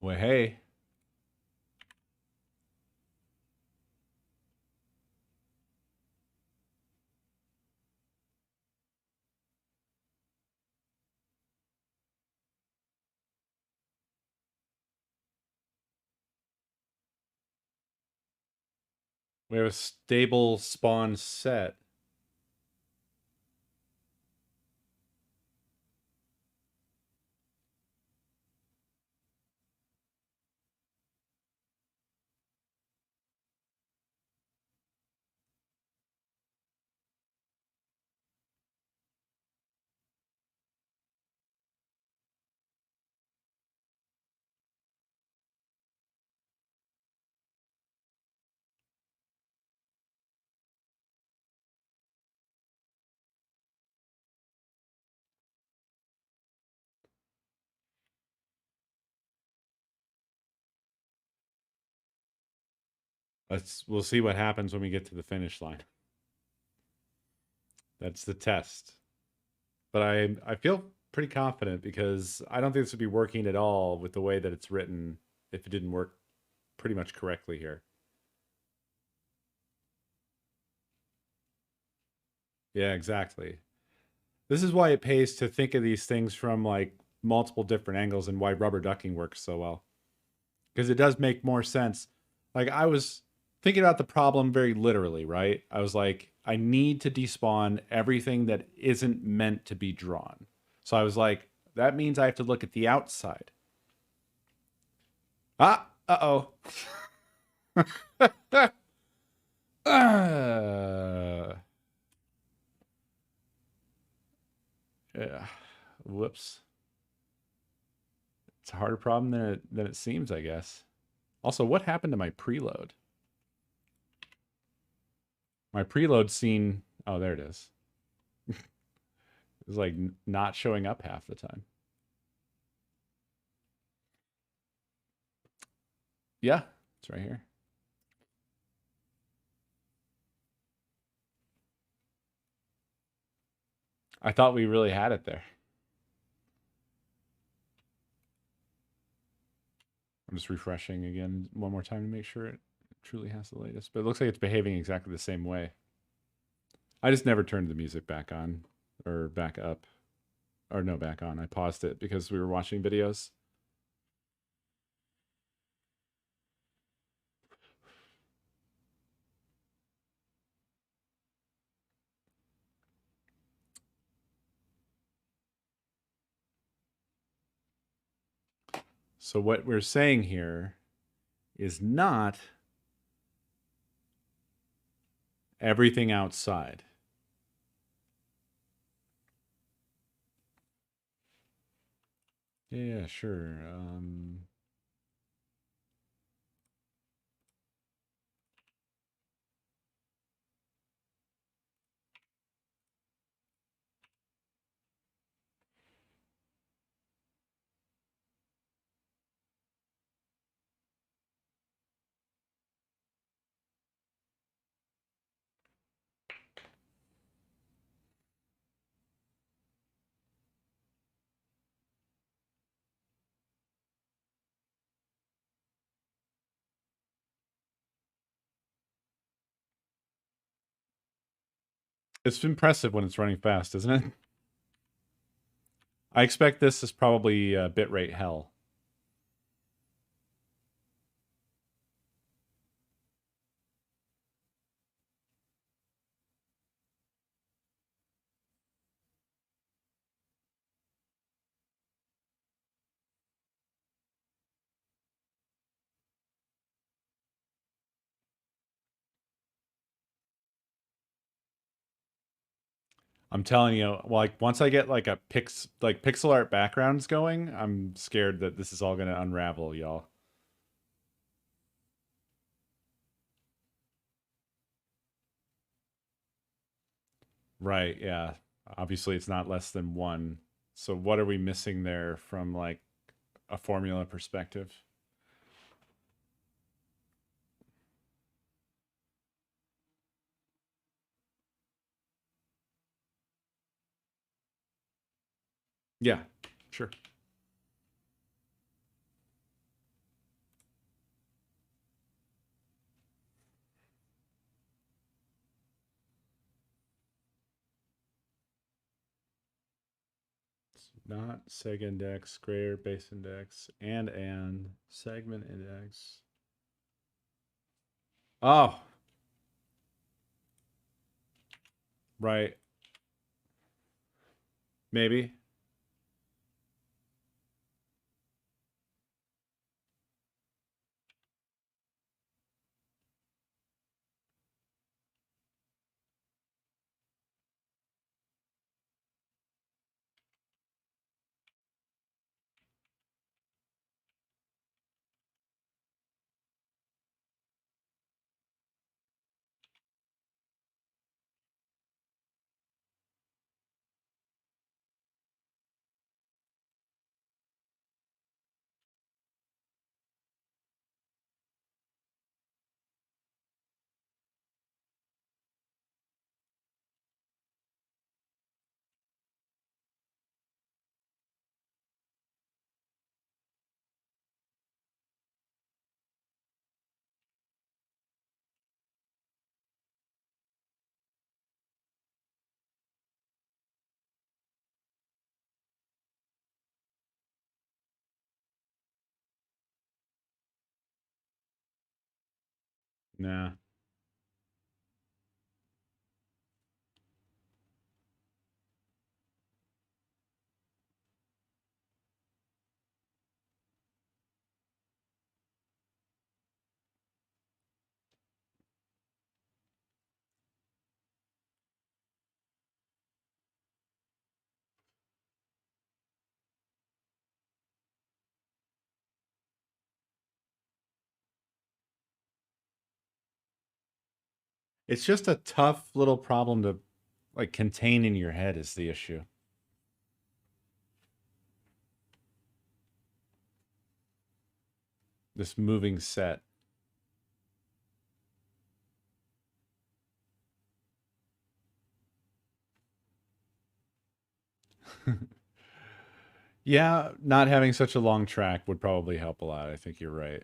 Well, hey. We have a stable spawn set. We'll see what happens when we get to the finish line. That's the test. But I feel pretty confident because I don't think this would be working at all with the way that it's written if it didn't work pretty much correctly here. Yeah, exactly. This is why it pays to think of these things from like multiple different angles and why rubber ducking works so well. Because it does make more sense. Like I was thinking about the problem very literally, right? I was like, I need to despawn everything that isn't meant to be drawn. So I was like, that means I have to look at the outside. Ah, uh-oh. Yeah. Whoops. It's a harder problem than it seems, I guess. Also, what happened to my preload? My preload scene. Oh, there it is. It was like not showing up half the time. Yeah, it's right here. I thought we really had it there. I'm just refreshing again one more time to make sure it truly has the latest. But it looks like it's behaving exactly the same way. I just never turned the music back on or back up. Or no, back on. I paused it because we were watching videos. So what we're saying here is not everything outside. Yeah, sure. It's impressive when it's running fast, isn't it? I expect this is probably bitrate hell. I'm telling you, like once I get like a pixel art backgrounds going, I'm scared that this is all gonna unravel, y'all. Right, yeah. Obviously it's not less than one. So what are we missing there from like a formula perspective? Yeah, sure. It's not seg index, grayer base index, and segment index. Oh, right. Maybe. Nah. It's just a tough little problem to like contain in your head is the issue. this moving set. Yeah, not having such a long track would probably help a lot. I think you're right.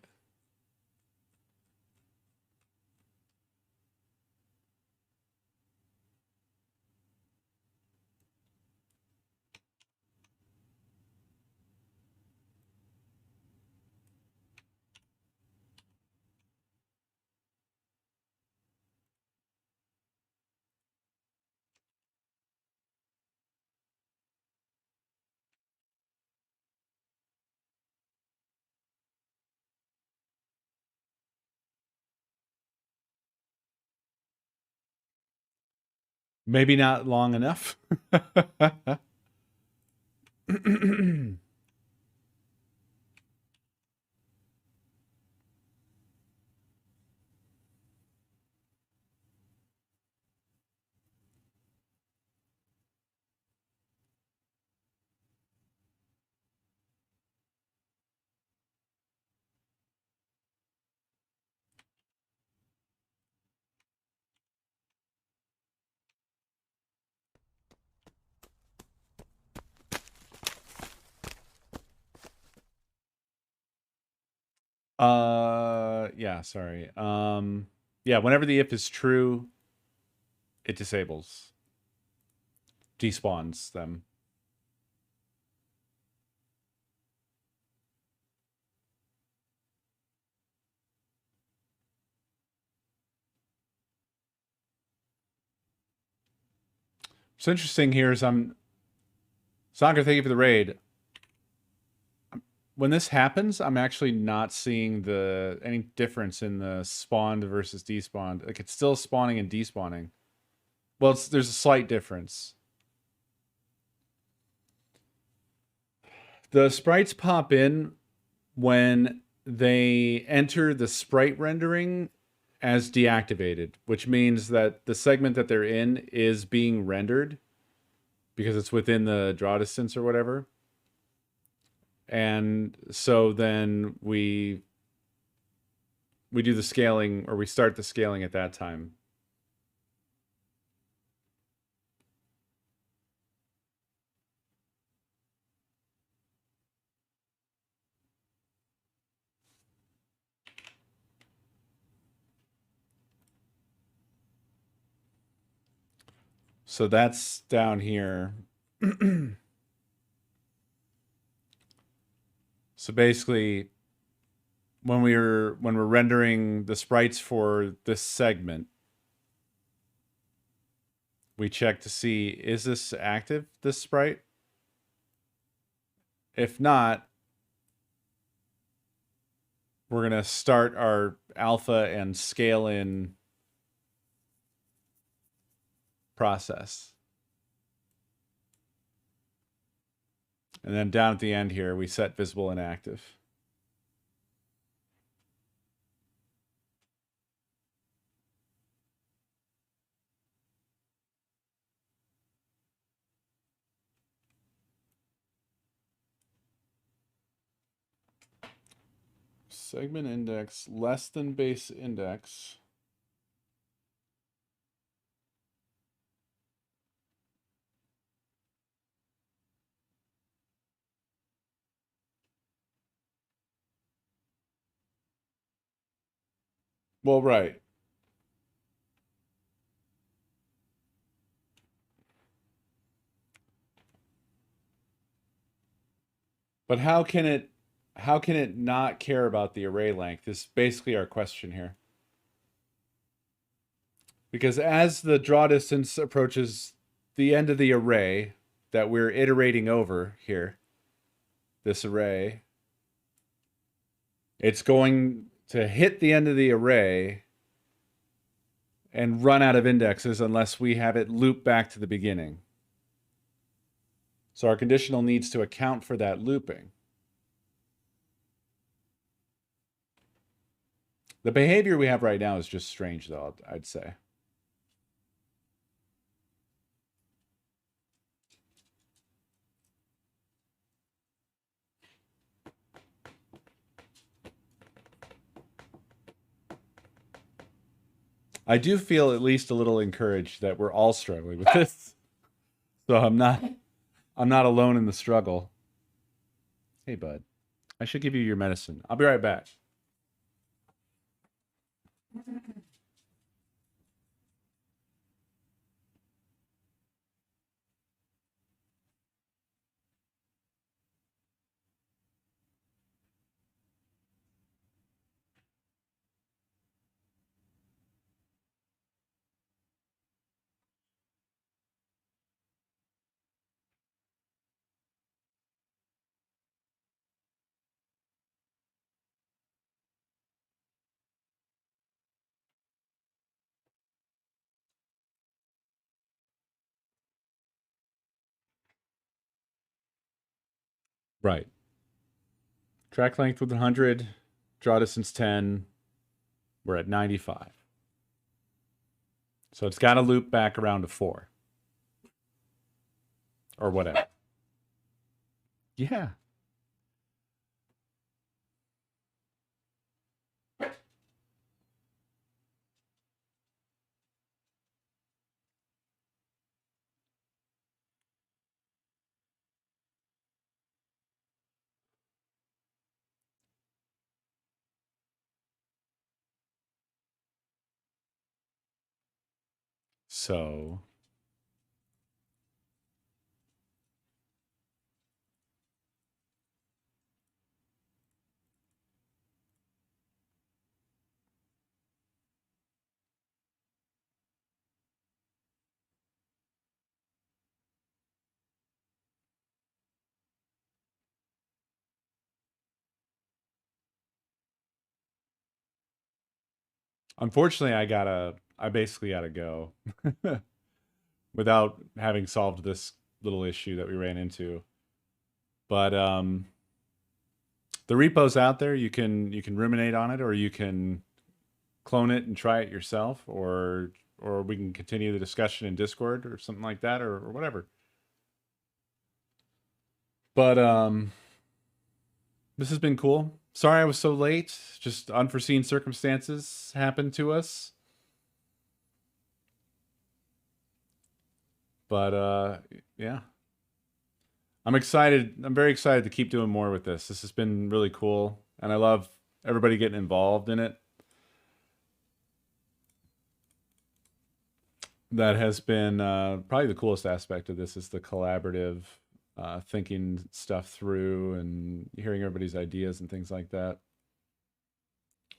Maybe not long enough. Yeah, sorry. Yeah, whenever the if is true, it disables, despawns them. What's interesting here is Soccer, thank you for the raid. When this happens, I'm actually not seeing any difference in the spawned versus despawned. Like it's still spawning and despawning. Well, there's a slight difference. The sprites pop in when they enter the sprite rendering as deactivated, which means that the segment that they're in is being rendered because it's within the draw distance or whatever. And so then we do the scaling, or we start the scaling at that time. So that's down here. So basically, when we're rendering the sprites for this segment, we check to see, is this active, this sprite? If not, we're going to start our alpha and scale in process. And then down at the end here, we set visible and active. Segment index less than base index. Well, right. But how can it not care about the array length is basically our question here. Because as the draw distance approaches the end of the array that we're iterating over here, this array, it's going to hit the end of the array and run out of indexes unless we have it loop back to the beginning. So our conditional needs to account for that looping. The behavior we have right now is just strange, though, I'd say. I do feel at least a little encouraged that we're all struggling with this. So I'm not alone in the struggle. Hey bud, I should give you your medicine. I'll be right back. Right. Track length with 100, draw distance 10. We're at 95. So it's got to loop back around to 4 or whatever. Yeah. So unfortunately, I basically gotta go without having solved this little issue that we ran into. But the repo's out there. You can ruminate on it, or you can clone it and try it yourself, or we can continue the discussion in Discord or something like that, or whatever. But this has been cool. Sorry I was so late. Just unforeseen circumstances happened to us. But yeah. I'm excited. I'm very excited to keep doing more with this. This has been really cool, and I love everybody getting involved in it. That has been probably the coolest aspect of this is the collaborative thinking stuff through and hearing everybody's ideas and things like that.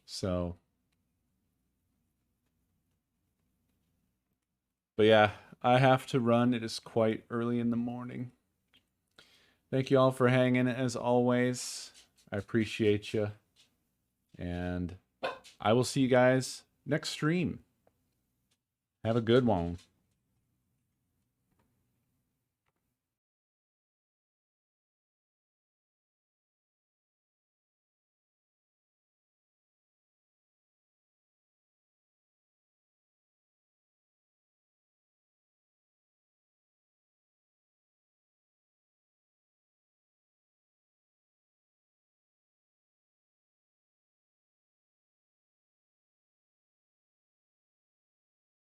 So, but yeah, I have to run. It is quite early in the morning. Thank you all for hanging as always. I appreciate you. And I will see you guys next stream. Have a good one.